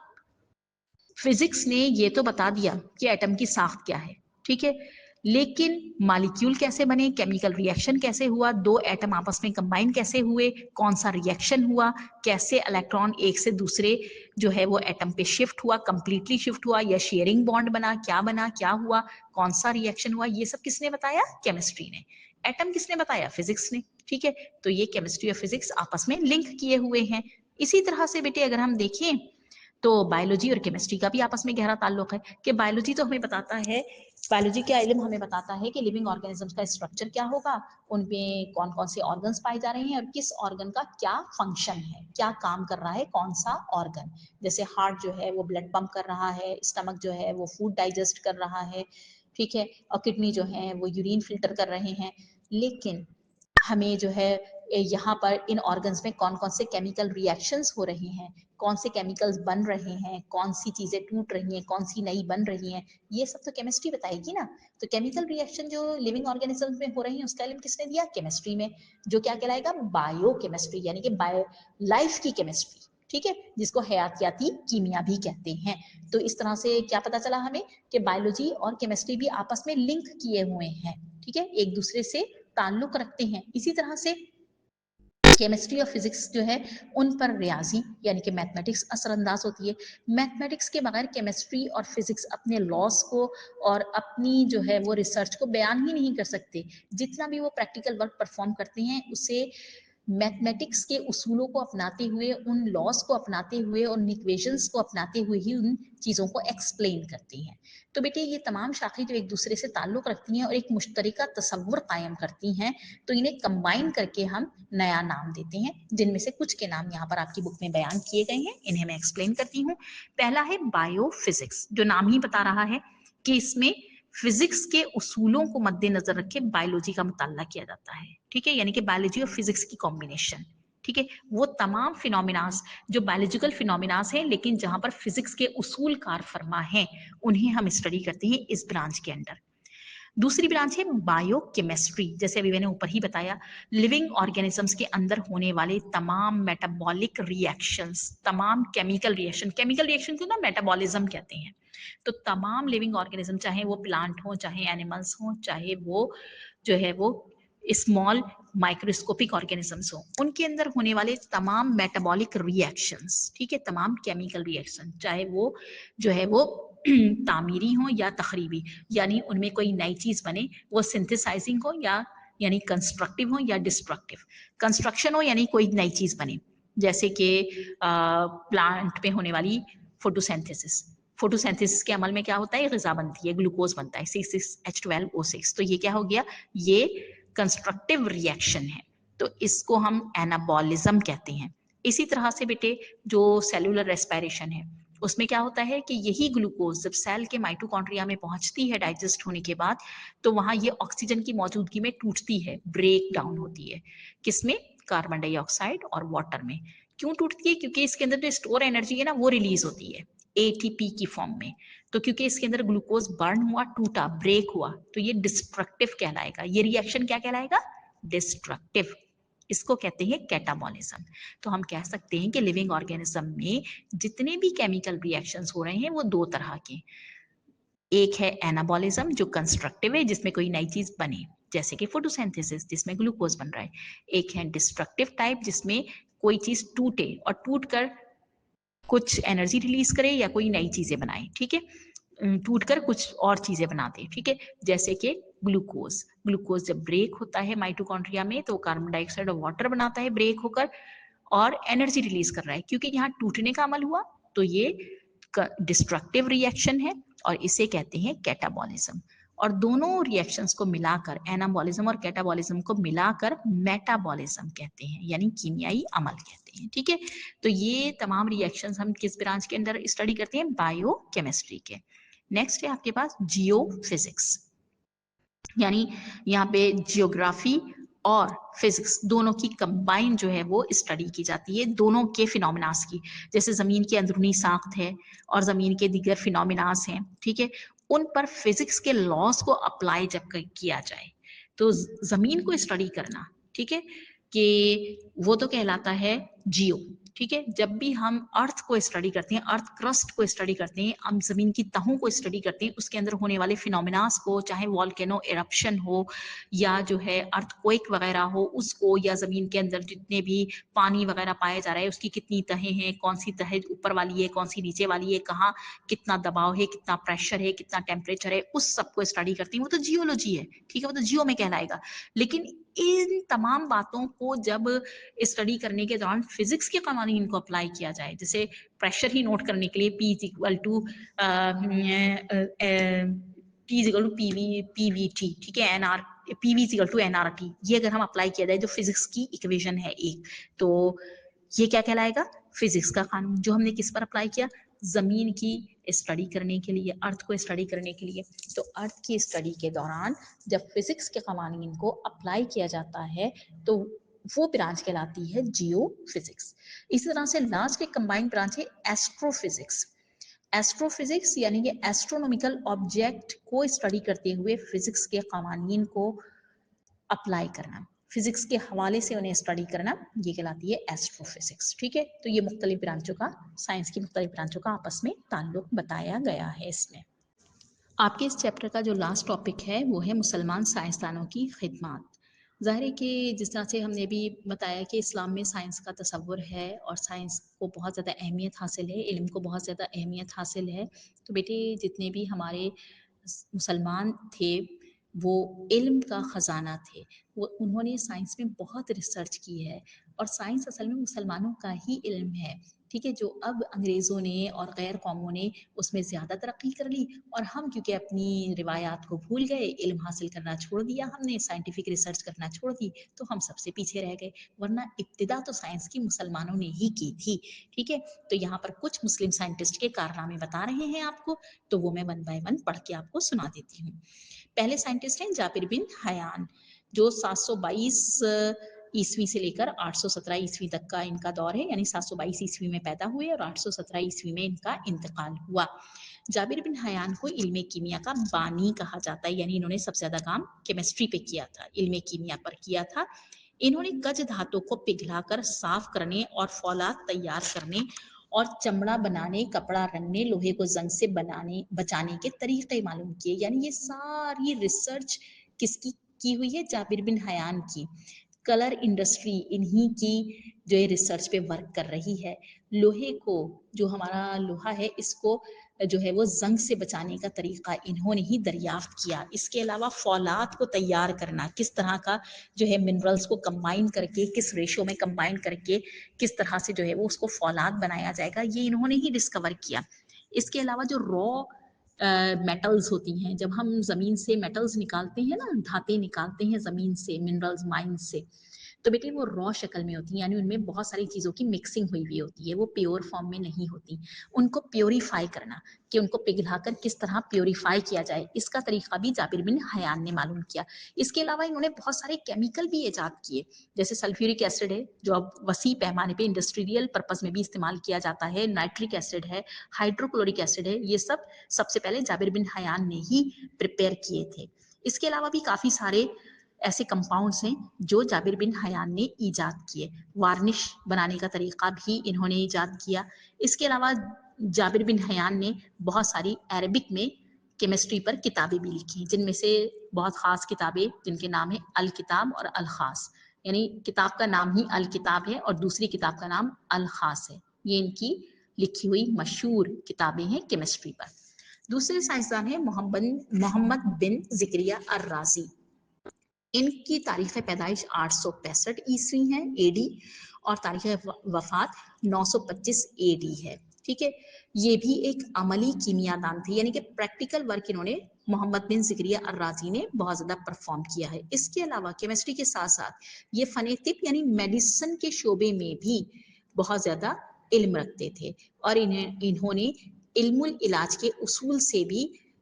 फिजिक्स ने ये तो बता दिया कि एटम की साख्त क्या है, ठीक है, लेकिन मालिक्यूल कैसे बने, केमिकल रिएक्शन कैसे हुआ, दो एटम आपस में कंबाइन कैसे हुए, कौन सा रिएक्शन हुआ, कैसे इलेक्ट्रॉन एक से दूसरे जो है वो एटम पे शिफ्ट हुआ, कंप्लीटली शिफ्ट हुआ या शेयरिंग बॉन्ड बना, क्या हुआ, कौन सा रिएक्शन हुआ, ये सब किसने बताया, केमिस्ट्री ने। एटम किसने बताया, फिजिक्स ने। ठीक है, तो ये केमिस्ट्री और फिजिक्स आपस में लिंक किए हुए हैं। इसी तरह से बेटे अगर हम देखें तो बायोलॉजी और केमिस्ट्री का भी आपस में गहरा ताल्लुक है कि बायोलॉजी तो हमें बताता है, बायोलॉजी का इल्म हमें बताता है कि लिविंग ऑर्गेनिजम्स का स्ट्रक्चर क्या होगा, उनमें कौन कौन से ऑर्गन्स पाए जा रहे हैं और किस ऑर्गन का क्या फंक्शन है, क्या काम कर रहा है कौन सा ऑर्गन। जैसे हार्ट जो है वो ब्लड पंप कर रहा है, स्टमक जो है वो फूड डाइजेस्ट कर रहा है, ठीक है, और किडनी जो है वो यूरिन फिल्टर कर रहे हैं। लेकिन हमें जो है यहाँ पर इन ऑर्गन्स में कौन कौन से केमिकल रिएक्शंस हो रहे हैं, कौन से केमिकल्स बन रहे हैं, कौन सी चीजें टूट रही हैं, कौन सी नई बन रही हैं, ये सब तो केमिस्ट्री बताएगी ना। तो केमिकल रिएक्शन जो लिविंग ऑर्गेनिजम्स में हो रही है उसका इल्म किसने दिया? केमिस्ट्री में, जो क्या कहलाएगा? बायो केमिस्ट्री, यानी कि बायो लाइफ की केमिस्ट्री, ठीक है, जिसको हयातियाती कीमिया भी कहते हैं। तो इस तरह से क्या पता चला हमें कि बायोलॉजी और केमिस्ट्री भी आपस में लिंक किए हुए हैं, ठीक है, एक दूसरे से ताल्लुक रखते हैं। इसी तरह से केमिस्ट्री और फिजिक्स जो है उन पर रियाजी यानी कि मैथमेटिक्स असरअंदाज होती है। मैथमेटिक्स के बगैर केमिस्ट्री और फिजिक्स अपने लॉस को और अपनी जो है वो रिसर्च को बयान ही नहीं कर सकते। जितना भी वो प्रैक्टिकल वर्क परफॉर्म करते हैं उसे मैथमेटिक्स के उसूलों को अपनाते हुए, उन लॉस को अपनाते हुए, उन इक्वेशंस को अपनाते हुए ही उन चीज़ों को एक्सप्लेन करती हैं। तो बेटे ये तमाम शाखें जो एक दूसरे से ताल्लुक़ रखती हैं और एक मुश्तरका तसव्वुर कायम करती हैं, तो इन्हें कंबाइन करके हम नया नाम देते हैं, जिनमें से कुछ के नाम यहाँ पर आपकी बुक में बयान किए गए हैं। इन्हें मैं एक्सप्लेन करती हूँ। पहला है बायोफिजिक्स, जो नाम ही बता रहा है कि इसमें फिजिक्स के उसूलों को मद्देनजर रखे बायोलॉजी का मुताला किया जाता है, ठीक है, यानी कि बायोलॉजी और फिजिक्स की कॉम्बिनेशन, ठीक है। वो तमाम फिनोमिनास जो बायोलॉजिकल फिनोमिनास हैं लेकिन जहां पर फिजिक्स के उसूल कार फरमा हैं, उन्हें हम स्टडी करते हैं इस ब्रांच के अंडर। दूसरी ब्रांच है बायोकेमिस्ट्री, जैसे अभी मैंने ऊपर ही बताया, लिविंग ऑर्गेनिजम्स के अंदर होने वाले तमाम मेटाबॉलिक रिएक्शंस, तमाम केमिकल रिएक्शन को ना मेटाबॉलिज्म कहते हैं। तो तमाम लिविंग ऑर्गेनिज्म, चाहे वो प्लांट हो, चाहे एनिमल्स हो, चाहे वो जो है वो स्मॉल माइक्रोस्कोपिक ऑर्गेनिजम्स हो, उनके अंदर होने वाले तमाम मेटाबॉलिक रिएक्शंस, ठीक है, तमाम केमिकल रिएक्शन, चाहे वो जो है वो तामीरी हो या तखरीबी, यानी उनमें कोई नई चीज बने, वो सिंथेसाइजिंग हो या यानी कंस्ट्रक्टिव हो या डिस्ट्रक्टिव। कंस्ट्रक्शन हो यानी कोई नई चीज बने, जैसे कि प्लांट में होने वाली फोटोसिंथेसिस। फोटोसिंथेसिस के अमल में क्या होता है? ग़िज़ा बनती है, ग्लूकोज बनता है, C6H12O6। तो ये क्या हो गया? ये कंस्ट्रक्टिव रिएक्शन है, तो इसको हम एनाबॉलिज्म कहते हैं। इसी तरह से बेटे जो सेलुलर रेस्पिरेशन है, उसमें क्या होता है कि यही ग्लूकोज जब सेल के माइटोकॉन्ड्रिया में पहुंचती है डाइजेस्ट होने के बाद, तो वहां ये ऑक्सीजन की मौजूदगी में टूटती है, ब्रेक डाउन होती है। किसमें? कार्बन डाइऑक्साइड और वाटर में। क्यों टूटती है? क्योंकि इसके अंदर जो स्टोर एनर्जी है ना, वो रिलीज होती है एटीपी की फॉर्म में। तो क्योंकि इसके अंदर ग्लूकोज बर्न हुआ, टूटा, ब्रेक हुआ, तो ये डिस्ट्रक्टिव कहलाएगा। ये रिएक्शन क्या कहलाएगा? डिस्ट्रक्टिव। इसको कहते हैं कैटाबॉलिज्म। तो हम कह सकते हैं कि लिविंग ऑर्गेनिज्म में जितने भी केमिकल रिएक्शंस हो रहे हैं वो दो तरह के, एक है एनाबॉलिज्म जो कंस्ट्रक्टिव है, जिसमें कोई नई चीज बने, जैसे कि फोटोसिंथेसिस जिसमें ग्लूकोज बन रहा है। एक है डिस्ट्रक्टिव टाइप, जिसमें कोई चीज टूटे और टूट कर कुछ एनर्जी रिलीज करे या कोई नई चीजें बनाए, ठीक है, टूट कर कुछ और चीजें बनाते हैं, ठीक है, जैसे कि ग्लूकोज जब ब्रेक होता है माइटोकॉन्ड्रिया में तो कार्बन डाइऑक्साइड और वाटर बनाता है ब्रेक होकर और एनर्जी रिलीज कर रहा है। क्योंकि यहाँ टूटने का अमल हुआ तो ये डिस्ट्रक्टिव रिएक्शन है और इसे कहते हैं कैटाबॉलिज्म। और दोनों रिएक्शंस को मिलाकर, एनाबॉलिज्म और कैटाबॉलिज्म को मिलाकर मेटाबॉलिज्म कहते हैं, यानी कीमियाई अमल कहते हैं, ठीक है। तो ये तमाम रिएक्शंस हम किस ब्रांच के अंदर स्टडी करते हैं? बायोकेमिस्ट्री के। नेक्स्ट है आपके पास जियो फिजिक्स, यानी यहाँ पे जियोग्राफी और फिजिक्स दोनों की कंबाइन जो है वो स्टडी की जाती है, दोनों के फिनोमिनास की। जैसे जमीन की अंदरूनी साख्त है और जमीन के दीगर फिनोमिनास हैं, ठीक है, उन पर फिजिक्स के लॉज को अप्लाई जब किया जाए तो जमीन को स्टडी करना, ठीक है, कि वो तो कहलाता है जियो, ठीक है। जब भी हम अर्थ को स्टडी करते हैं, अर्थ क्रस्ट को स्टडी करते हैं, हम जमीन की तहों को स्टडी करते हैं, उसके अंदर होने वाले फिनोमिनास को, चाहे वॉल्केनो एरप्शन हो या जो है अर्थक्वेक वगैरह हो उसको, या जमीन के अंदर जितने भी पानी वगैरह पाया जा रहा है उसकी कितनी तहें हैं, कौन सी तह ऊपर वाली है, कौन सी नीचे वाली है, कहाँ कितना दबाव है, कितना प्रेशर है, कितना टेम्परेचर है, उस सबको स्टडी करते हैं। वो तो जियोलॉजी है, ठीक है, वो तो जियो में कहलाएगा। लेकिन इन तमाम बातों को जब स्टडी करने के दौरान फिजिक्स के कवानीन को अप्लाई किया जाए, जैसे प्रेशर ही नोट करने के लिए P is equal to PVT, ठीक है, PV is equal to NRT, ये अगर हम अप्लाई किया जाए जो फिजिक्स की इक्वेशन है एक, तो ये क्या कहलाएगा? फिजिक्स का कानून, जो हमने किस पर अप्लाई किया? जमीन की स्टडी करने के लिए, अर्थ को स्टडी करने के लिए। तो अर्थ की स्टडी के दौरान जब फिजिक्स के कवानीन को अप्लाई किया जाता है तो وہ برانچ کہلاتی ہے جیو فزکس. اسی طرح سے لاسٹ کے کمبائنڈ برانچ ہے ایسٹرو فزکس. ایسٹرو فزکس یعنی کہ ایسٹرونومیکل آبجیکٹ کو اسٹڈی کرتے ہوئے فزکس کے قوانین کو اپلائی کرنا، فزکس کے حوالے سے انہیں اسٹڈی کرنا، یہ کہلاتی ہے ایسٹرو فزکس. ٹھیک ہے، تو یہ مختلف برانچوں کا، سائنس کی مختلف برانچوں کا آپس میں تعلق بتایا گیا ہے. اس میں آپ کے اس چیپٹر کا جو لاسٹ ٹاپک ہے وہ ہے مسلمان سائنسدانوں کی خدمات. ظاہر ہے کہ جس طرح سے ہم نے بھی بتایا کہ اسلام میں سائنس کا تصور ہے اور سائنس کو بہت زیادہ اہمیت حاصل ہے، علم کو بہت زیادہ اہمیت حاصل ہے. تو بیٹے جتنے بھی ہمارے مسلمان تھے وہ علم کا خزانہ تھے، وہ انہوں نے سائنس میں بہت ریسرچ کی ہے، اور سائنس اصل میں مسلمانوں کا ہی علم ہے. ٹھیک ہے، جو اب انگریزوں نے اور غیر قوموں نے اس میں زیادہ ترقی کر لی، اور ہم کیونکہ اپنی روایات کو بھول گئے، علم حاصل کرنا چھوڑ دیا، ہم نے سائنٹیفک ریسرچ کرنا چھوڑ دی، تو ہم سب سے پیچھے رہ گئے. ورنہ ابتدا تو سائنس کی مسلمانوں نے ہی کی تھی. ٹھیک ہے، تو یہاں پر کچھ مسلم سائنٹسٹ کے کارنامے بتا رہے ہیں آپ کو، تو وہ میں ون بائی ون پڑھ کے آپ کو سنا دیتی ہوں. پہلے سائنٹسٹ ہیں جابر بن حیان، جو 722 عیسوی سے لے کر 817 عیسوی تک کا ان کا دور ہے، یعنی 722 عیسوی میں پیدا ہوئے اور 817 عیسوی میں ان کا انتقال ہوا. جابر بن حیان کو علم کیمیا کا بانی کہا جاتا ہے، یعنی انہوں نے سب سے زیادہ کام کیمسٹری پہ کیا تھا، علم کیمیا پر کیا تھا. انہوں نے کج دھاتوں کو پگھلا کر صاف کرنے اور فولاد تیار کرنے اور چمڑا بنانے، کپڑا رنگنے، لوہے کو زنگ سے بچانے کے طریقے معلوم کیے. یعنی یہ ساری ریسرچ کس کی ہوئی ہے؟ جابر بن حیان کی. کلر انڈسٹری انہی کی جو یہ ریسرچ پہ ورک کر رہی ہے. لوہے کو، جو ہمارا لوہا ہے، اس کو جو ہے وہ زنگ سے بچانے کا طریقہ انہوں نے ہی دریافت کیا. اس کے علاوہ فولاد کو تیار کرنا، کس طرح کا جو ہے منرلز کو کمبائن کر کے، کس ریشو میں کمبائن کر کے کس طرح سے جو ہے وہ اس کو فولاد بنایا جائے گا، یہ انہوں نے ہی ڈسکور کیا. اس کے علاوہ جو را میٹلز ہوتی ہیں، جب ہم زمین سے میٹلز نکالتے ہیں نا، دھاتیں نکالتے ہیں زمین سے، منرلز مائن سے، تو بیٹے وہ را شکل میں ہوتی ہیں، یعنی ان میں بہت ساری چیزوں کی مکسنگ ہوئی ہوتی ہے، وہ پیور فارم میں نہیں ہوتی. ان کو پیوریفائی کرنا، کہ ان کو پگھلا کر کس طرح پیوریفائی کیا جائے، اس کا طریقہ بھی جابر بن حیان نے معلوم کیا. اس کے علاوہ انہوں نے بہت سارے کیمیکل بھی ایجاد کیے، جیسے سلفیورک ایسڈ ہے جو اب وسیع پیمانے پہ انڈسٹریل پرپز میں بھی استعمال کیا جاتا ہے، نائٹرک ایسڈ ہے، ہائیڈروکلورک ایسڈ ہے، یہ سب سے پہلے جابر بن حیان نے ہی پریپیئر کیے تھے. اس کے علاوہ بھی کافی سارے ایسے کمپاؤنڈس ہیں جو جابر بن حیان نے ایجاد کیے. وارنش بنانے کا طریقہ بھی انہوں نے ایجاد کیا. اس کے علاوہ جابر بن حیان نے بہت ساری عربک میں کیمسٹری پر کتابیں بھی لکھی، جن میں سے بہت خاص کتابیں جن کے نام ہے الکتاب اور الخاص، یعنی کتاب کا نام ہی الکتاب ہے اور دوسری کتاب کا نام الخاص ہے. یہ ان کی لکھی ہوئی مشہور کتابیں ہیں کیمسٹری پر. دوسرے سائنسدان ہیں محمد بن زکریا الرازی. ان کی تاریخ پیدائش 865 عیسوی ہے AD، اور تاریخ وفات 925 AD ہے. ٹھیک ہے، یہ بھی ایک عملی کیمیا دان تھے، یعنی کہ پریکٹیکل ورک انہوں نے، محمد بن زکریا الرازی نے بہت زیادہ پرفارم کیا ہے. اس کے علاوہ کیمسٹری کے ساتھ ساتھ یہ فن طب یعنی میڈیسن کے شعبے میں بھی بہت زیادہ علم رکھتے تھے، اور انہوں نے علم العلاج کے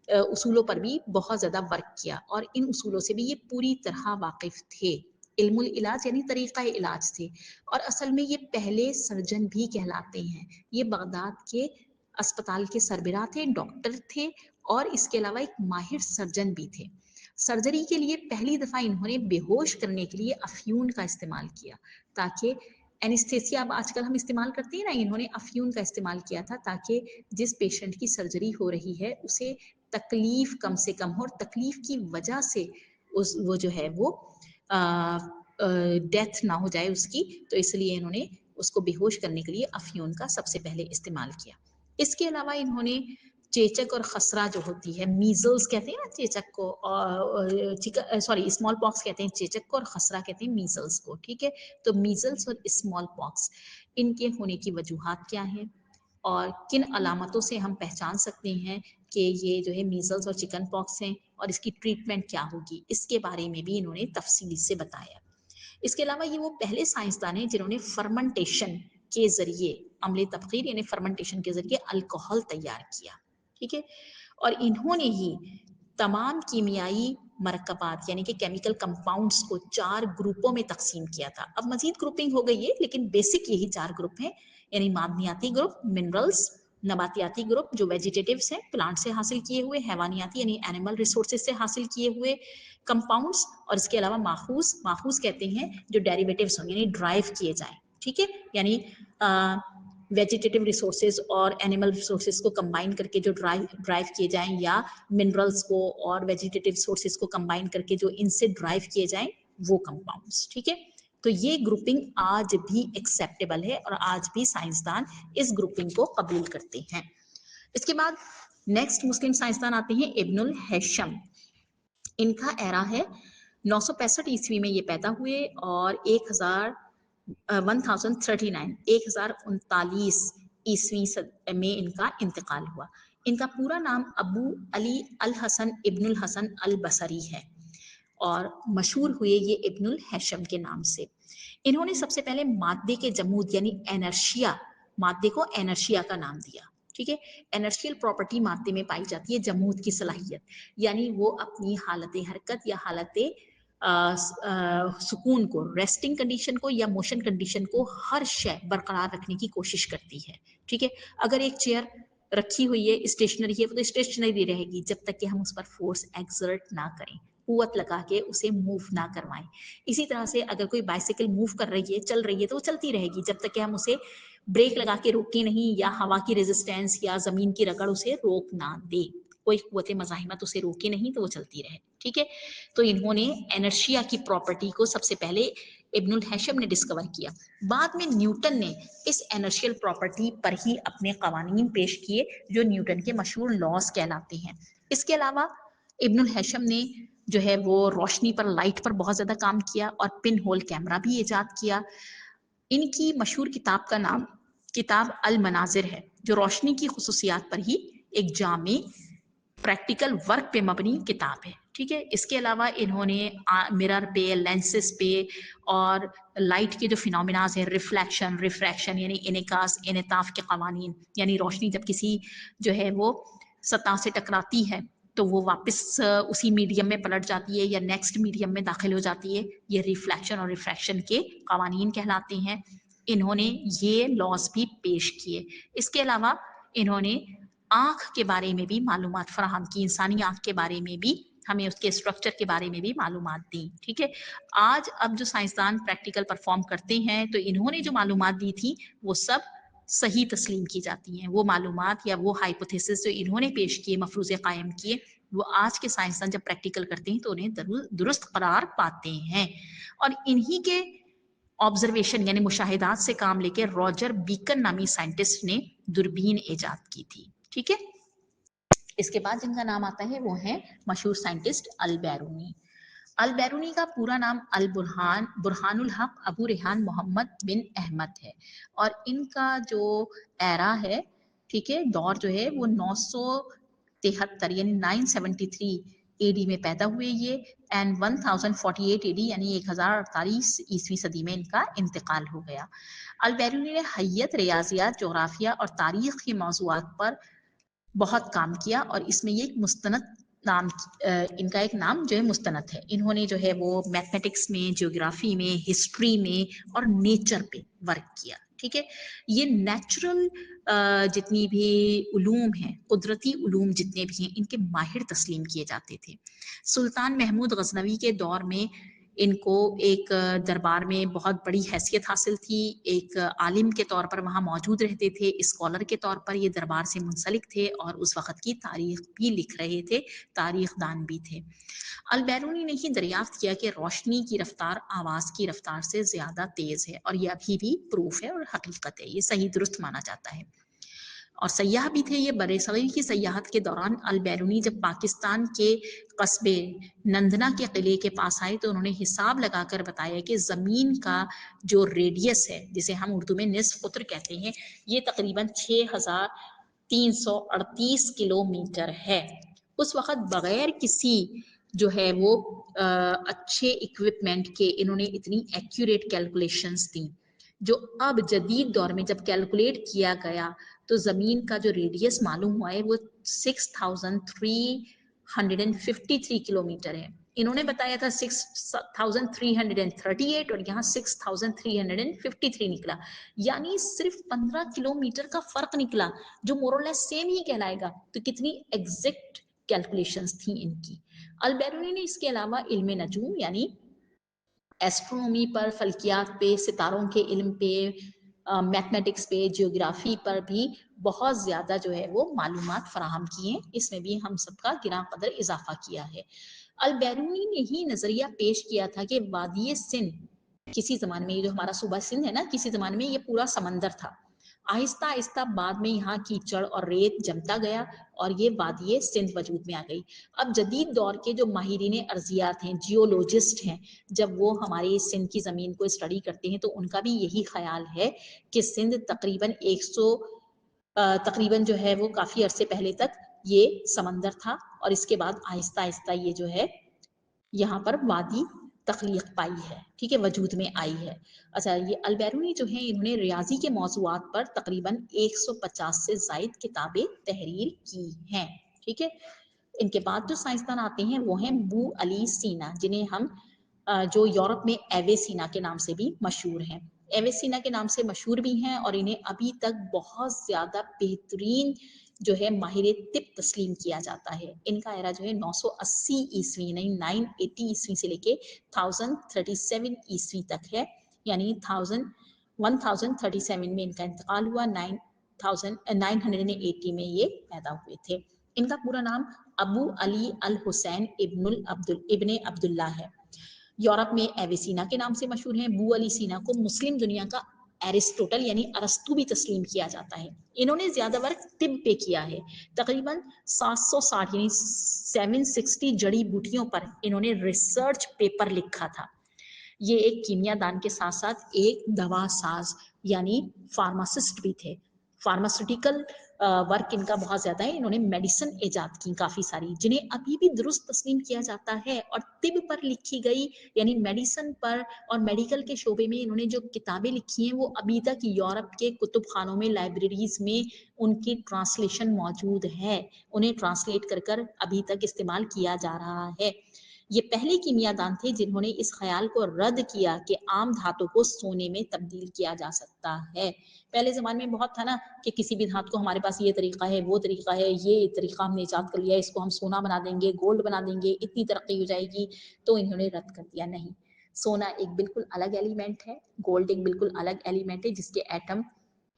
اصولوں پر بھی بہت زیادہ ورک کیا، اور ان اصولوں سے بھی یہ پوری طرح واقف تھے. علم العلاج یعنی طریقہ علاج تھے، اور اصل میں یہ پہلے سرجن بھی کہلاتے ہیں. یہ بغداد کے اسپتال کے سربراہ تھے، ڈاکٹر تھے، اور اس کے علاوہ ایک ماہر سرجن بھی تھے. سرجری کے لیے پہلی دفعہ انہوں نے بے ہوش کرنے کے لیے افیون کا استعمال کیا، تاکہ اینستھیسیا اب آج کل ہم استعمال کرتے ہیں نا، انہوں نے افیون کا استعمال کیا تھا تاکہ جس پیشنٹ کی سرجری ہو رہی ہے اسے تکلیف کم سے کم ہو، اور تکلیف کی وجہ سے وہ جو ہے وہ ڈیتھ نہ ہو جائے اس کی، تو اس لیے انہوں نے اس کو بے ہوش کرنے کے لیے افیون کا سب سے پہلے استعمال کیا. اس کے علاوہ انہوں نے چیچک اور خسرہ جو ہوتی ہے، میزلز کہتے ہیں نا چیچک کو، اسمال پاکس کہتے ہیں چیچک کو، اور خسرہ کہتے ہیں میزلز کو. ٹھیک ہے، تو میزلز اور اسمال پاکس ان کے ہونے کی وجوہات کیا ہیں، اور کن علامتوں سے ہم پہچان سکتے ہیں کہ یہ جو ہے میزلز اور چکن پاکس ہیں، اور اس کی ٹریٹمنٹ کیا ہوگی، اس کے بارے میں بھی انہوں نے تفصیل سے بتایا. اس کے علاوہ یہ وہ پہلے سائنسدان ہیں جنہوں نے فرمنٹیشن کے ذریعے، عمل تبخیر یعنی فرمنٹیشن کے ذریعے الکوہل تیار کیا. ٹھیک ہے، اور انہوں نے ہی تمام کیمیائی मरकबात यानी कि केमिकल कंपाउंड्स को 4 ग्रुपों में तकसीम किया था। अब मजीद ग्रुपिंग हो गई है, लेकिन बेसिक यही 4 ग्रुप हैं, यानी मादनियाती ग्रुप, मिनरल्स, नबातियाती ग्रुप जो वेजिटेटिव्स हैं, प्लांट से हासिल किए हुए, हैवानियाती यानी एनिमल रिसोर्सेज से हासिल किए हुए कंपाउंड्स, और इसके अलावा माखूज कहते हैं जो डेरिवेटिव्स हों यानी ड्राइव किए जाएं, ठीक है, यानी वेजिटेटिव रिसोर्सेज और एनिमल रिसोर्सेज को कंबाइन करके जो ड्राइव किए जाएं, या मिनरल्स को और वेजिटेटिव सोर्सेज को कंबाइन करके जो इनसे ड्राइव किए जाएं, वो कंपाउंड्स, ठीक है। तो ये ग्रुपिंग आज भी एक्सेप्टेबल है और आज भी साइंसदान इस ग्रुपिंग को कबूल करते हैं। इसके बाद नेक्स्ट मुस्लिम साइंसदान आते हैं इब्नुल हैशम। इनका एरा है 965 ईस्वी में ये पैदा हुए और 1039 ईस्वी में इनका इंतकाल हुआ। इनका पूरा नाम अबू अली अल हसन इब्नुल हसन अल बसरी है और मशहूर हुए ये इब्नुल हैशम के नाम से। इन्होंने सबसे पहले मादे के जमूद यानी एनर्शिया, मादे को एनर्शिया का नाम दिया, ठीक है। एनर्शियल प्रॉपर्टी मादे में पाई जाती है जमूद की सलाहियत, यानी वो अपनी हालत हरकत या हालत सुकून को, रेस्टिंग कंडीशन को या मोशन कंडीशन को हर शय बरकरार रखने की कोशिश करती है, ठीक है। अगर एक चेयर रखी हुई है, स्टेशनरी है, वो तो स्टेशनरी रहेगी जब तक कि हम उस पर फोर्स एक्सर्ट ना करें, कुव्वत लगा के उसे मूव ना करवाएं। इसी तरह से अगर कोई बाइसिकल मूव कर रही है, चल रही है, तो वो चलती रहेगी जब तक कि हम उसे ब्रेक लगा के रोके नहीं या हवा की रेजिस्टेंस या जमीन की रगड़ उसे रोक ना दे, कोई कुव्वत मज़ाहिमत उसे रोके नहीं तो वो चलती रहे, ठीक है। तो इन्होंने एनर्शिया की प्रॉपर्टी को सबसे पहले इब्नुल हैशम ने डिस्कवर किया। बाद में न्यूटन ने इस एनर्शियल प्रॉपर्टी पर ही अपने कवानीन पेश किए जो न्यूटन के मशहूर लॉस कहलाते हैं। इसके अलावा इब्नुल हैशम ने जो है वो रोशनी पर, लाइट पर बहुत ज्यादा काम किया और पिन होल कैमरा भी इजाद किया। इनकी मशहूर किताब का नाम किताब अल मनाजिर है, जो रोशनी की खुसूसियात पर ही एक जामे प्रैक्टिकल वर्क पे मबनी किताब है, ठीक है। इसके अलावा इन्होंने मिरर पे, लेंसेस पे और लाइट के जो फिनोमिनाज है, रिफ्लेक्शन, रिफ्रैक्शन यानी इनेकास, इनेताफ के कवानीन, यानी रोशनी जब किसी जो है वो सतह से टकराती है तो वो वापस उसी मीडियम में पलट जाती है या नेक्स्ट मीडियम में दाखिल हो जाती है, ये रिफ्लेक्शन और रिफ्रैक्शन के कवानीन कहलाते हैं। इन्होंने ये लॉज भी पेश किए। इसके अलावा इन्होंने आँख के बारे में भी मालूमात फराहम की, इंसानी आँख के बारे में भी हमें उसके स्ट्रक्चर के बारे में भी मालूमात दी, ठीक है। आज अब जो साइंसदान प्रैक्टिकल परफॉर्म करते हैं तो इन्होंने जो मालूमात दी थी वो सब सही तस्लीम की जाती हैं। वो मालूमात या वो हाइपोथेसिस जो इन्होंने पेश किए, मफरूज़े कायम किए, वो आज के साइंसदान जब प्रैक्टिकल करते हैं तो उन्हें दुरुस्त करार पाते हैं। और इन्हीं के ऑब्जर्वेशन यानी मुशाहिदात से काम लेके रॉजर बीकन नामी साइंटिस्ट ने दूरबीन इजाद की थी, ठीक है। इसके बाद जिनका नाम आता है वो है मशहूर साइंटिस्ट अल बैरूनी। अल बैरूनी का पूरा नाम अल बुरहानुल हक अबू रेहान मोहम्मद बिन अहमद है और इनका जो एरा है, ठीक है, दौर जो है वो 973 यानी 973 एडी में पैदा हुए ये, एंड 1048 एडी यानी 1048 ईस्वी सदी में इनका इंतकाल हो गया। अल बैरूनी ने हय्यत, रियाजियात, जोग्राफिया और तारीख के मौज़ूआत पर बहुत काम किया और इसमें ये मुस्तनद नाम, इनका एक नाम जो है मुस्तनद है। इन्होंने जो है वो मैथमेटिक्स में, ज्योग्राफी में, हिस्ट्री में और नेचर पे वर्क किया, ठीक है। ये नेचुरल जितनी भी उलूम हैं, कुदरती उलूम जितने भी हैं, इनके माहिर तस्लीम किए जाते थे। सुल्तान महमूद गजनवी के दौर में इनको एक दरबार में बहुत बड़ी हैसियत हासिल थी, एक आलिम के तौर पर वहाँ मौजूद रहते थे, स्कॉलर के तौर पर ये दरबार से मुंसलिक थे और उस वक़्त की तारीख भी लिख रहे थे, तारीख दान भी थे। अल बैरूनी ने ही दरियाफ्त किया कि रोशनी की रफ्तार आवाज़ की रफ्तार से ज़्यादा तेज़ है और ये अभी भी प्रूफ है और हकीकत है, ये सही दुरुस्त माना जाता है। और सयाह भी थे ये। बरसगीर की सयाहत के दौरान अल बैरूनी जब पाकिस्तान के कस्बे नंदना के किले के पास आए तो उन्होंने हिसाब लगाकर बताया कि ज़मीन का जो रेडियस है, जिसे हम उर्दू में निस्फ कुत्र कहते हैं, ये तकरीबन 6338 किलोमीटर है। उस वक़्त बगैर किसी जो है वो अच्छे इक्विपमेंट के इन्होंने इतनी एक्यूरेट कैलकुलेशंस दी, जो अब जदीद दौर में जब कैलकुलेट किया गया तो ज़मीन का जो रेडियस मालूम हुआ है वो 6353 किलोमीटर है। इन्होंने बताया था 6338 और यहाँ 6353 निकला, यानी सिर्फ 15 किलोमीटर का फर्क निकला, जो मोरलेस सेम ही कहलाएगा। तो कितनी एग्जैक्ट कैलकुलेशंस थी इनकी। अल-बेरूनी ने इसके अलावा इल्म नजूम यानी एस्ट्रोनॉमी पर, फल्कियात पे, सितारों के इल्म पे, मैथमेटिक्स पे, जियोग्राफी पर भी बहुत ज़्यादा जो है वो मालूमात फराहम किए। इसमें भी हम सबका गिरां कदर इजाफा किया है। अल-बेरूनी ने ही नज़रिया पेश किया था कि वादी सिंध किसी ज़माने में, ये जो हमारा सूबा सिंध है ना, किसी ज़माने में ये पूरा समंदर था। आहिस्ता आहिस्ता बाद में यहाँ कीचड़ और रेत जमता गया और ये वादी सिंध वजूद में आ गई। अब जदीद दौर के जो माहिरीन अर्जियात हैं, जियोलॉजिस्ट हैं, जब वो हमारी सिंध की ज़मीन को स्टडी करते हैं तो उनका भी यही ख्याल है कि सिंध तकरीबन 100 तकरीबन जो है वो काफ़ी अरसे पहले तक ये समंदर था और इसके बाद आहिस्ता आहिस्ता ये जो है यहाँ पर वादी तख्लीक पाई है, ठीक है, वजूद में आई है। अच्छा, ये अल-बेरूनी जो है इन्होंने रियाजी के मौज़ूआत पर तकरीबन 150 से ज़ायद किताबें तहरीर की हैं, ठीक है। इनके बाद जो साइंसदान आते हैं वो हैं बू अली सीना, जिन्हें हम जो यूरोप में एवेसिना के नाम से भी मशहूर हैं। एवेसिना के नाम से मशहूर भी हैं और इन्हें अभी तक बहुत ज़्यादा बेहतरीन जो है माहिर तिब तस्लीम किया जाता है। इनका एरा जो है 980 ईस्वी यानी 980 ईस्वी से लेके 1037 ईस्वी तक है, यानी 1037 में इनका इंतकाल हुआ, 980 में ये पैदा हुए थे। इनका पूरा नाम अबू अली अल हुसैन इब्ने अब्दुल्ला है। यूरोप में एवेसिना के नाम से मशहूर हैं। बू अली सीना को मुस्लिम दुनिया का एरिस्टोटल यानी अरस्तु भी तस्लीम किया जाता है। इन्होंने ज्यादा वर्क तिब पे किया है, तकरीबन 760 यानी 760 जड़ी बूटियों पर इन्होंने रिसर्च पेपर लिखा था। ये एक कीमियादान के साथ साथ एक दवा साज यानी फार्मासिस्ट भी थे। फार्मास्यूटिकल वर्क इनका बहुत ज़्यादा है। इन्होंने मेडिसिन ईजाद की काफ़ी सारी, जिन्हें अभी भी दुरुस्त तस्लीम किया जाता है। और तिब पर लिखी गई यानी मेडिसिन पर और मेडिकल के शोबे में इन्होंने जो किताबें लिखी हैं वो अभी तक यूरोप के कुतुब खानों में, लाइब्रेरीज में उनकी ट्रांसलेशन मौजूद है। उन्हें ट्रांसलेट कर कर अभी तक इस्तेमाल किया जा रहा है। ये पहले कीमियादान थे जिन्होंने इस ख्याल को रद्द किया कि आम धातु को सोने में तब्दील किया जा सकता है। पहले ज़माने में बहुत था ना कि किसी भी धातु को हमारे पास ये तरीका है, वो तरीका है, ये तरीका हमने ईजाद कर लिया, इसको हम सोना बना देंगे, गोल्ड बना देंगे, इतनी तरक्की हो जाएगी, तो इन्होंने रद्द कर दिया। नहीं, सोना एक बिल्कुल अलग एलिमेंट है, गोल्ड एक बिल्कुल अलग एलिमेंट है जिसके एटम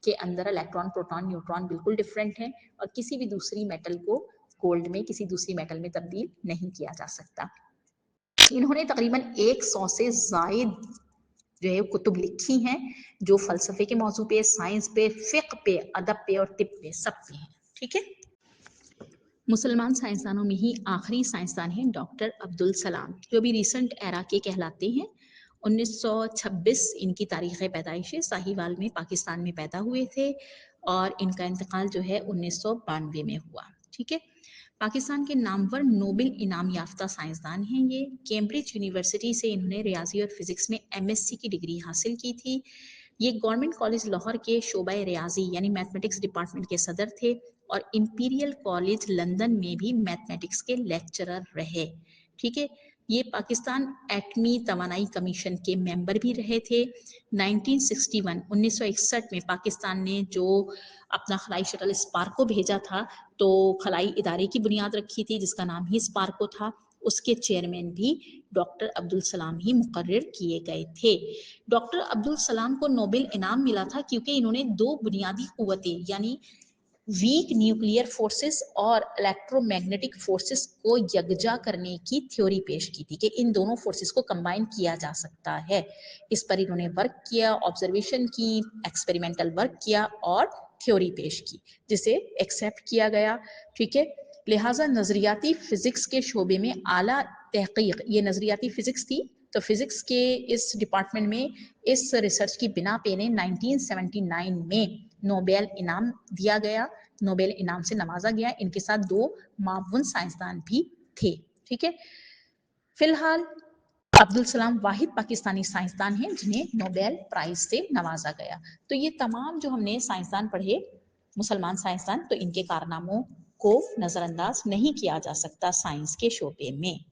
के अंदर इलेक्ट्रॉन, प्रोटॉन, न्यूट्रॉन बिल्कुल डिफरेंट है और किसी भी दूसरी मेटल को गोल्ड में, किसी दूसरी मेटल में तब्दील नहीं किया जा सकता। इन्होंने तकरीबन 100 से ज़ायद जो है कुतुब लिखी हैं, जो फ़लसफ़े के मौज़ू पे, साइंस पे, फ़िक़्ह पे, अदब पे और तिब पे, सब पे हैं, ठीक है। मुसलमान साइंसदानों में ही आखिरी साइंसदान हैं डॉक्टर अब्दुल सलाम, जो भी रिसेंट एरा के कहलाते हैं। 1926 इनकी तारीख़ पैदाइश है, साहिवाल में पाकिस्तान में पैदा हुए थे और इनका इंतकाल जो है 1992 में हुआ, ठीक है। पाकिस्तान के नामवर नोबेल इनाम याफ्ता साइंसदान हैं ये। कैम्ब्रिज यूनिवर्सिटी से इन्होंने रियाजी और फिजिक्स में एमएससी की डिग्री हासिल की थी। ये गवर्नमेंट कॉलेज लाहौर के शोबा रियाजी यानी मैथमेटिक्स डिपार्टमेंट के सदर थे और इंपीरियल कॉलेज लंदन में भी मैथमेटिक्स के लेक्चरर रहे, ठीक है। ये पाकिस्तान एटमी तवानाई कमीशन के मेंबर भी रहे थे। 1961 में पाकिस्तान ने जो अपना खलाई शटल स्पार्को भेजा था, तो खलाई इदारे की बुनियाद रखी थी जिसका नाम ही स्पार्को था। उसके चेयरमैन भी डॉक्टर अब्दुल सलाम ही मुकर्रर किए गए थे। डॉक्टर अब्दुल सलाम को नोबेल इनाम मिला था क्योंकि इन्होंने दो बुनियादी कुव्वतें यानी वीक न्यूक्लियर फोर्सेस और इलेक्ट्रोमैग्नेटिक फोर्सेस को यकजा करने की थ्योरी पेश की थी कि इन दोनों फोर्सेस को कंबाइन किया जा सकता है। इस पर इन्होंने वर्क किया, ऑब्जर्वेशन की, एक्सपेरिमेंटल वर्क किया और थ्योरी पेश की, जिसे एक्सेप्ट किया गया, ठीक है। लिहाजा नजरियाती फिजिक्स के शोबे में आला तहकीक, ये नजरियाती फिजिक्स थी, तो फिजिक्स के इस डिपार्टमेंट में इस रिसर्च की बिना पे ने 1979 में नोबेल इनाम दिया गया, नोबेल इनाम से नवाजा गया। इनके साथ दो मावुन साइंसदान भी थे, ठीक है। फिलहाल अब्दुल सलाम वाहिद पाकिस्तानी साइंसदान हैं जिन्हें नोबेल प्राइज से नवाजा गया। तो ये तमाम जो हमने साइंसदान पढ़े, मुसलमान साइंसदान, तो इनके कारनामों को नज़रअंदाज नहीं किया जा सकता साइंस के शोबे में।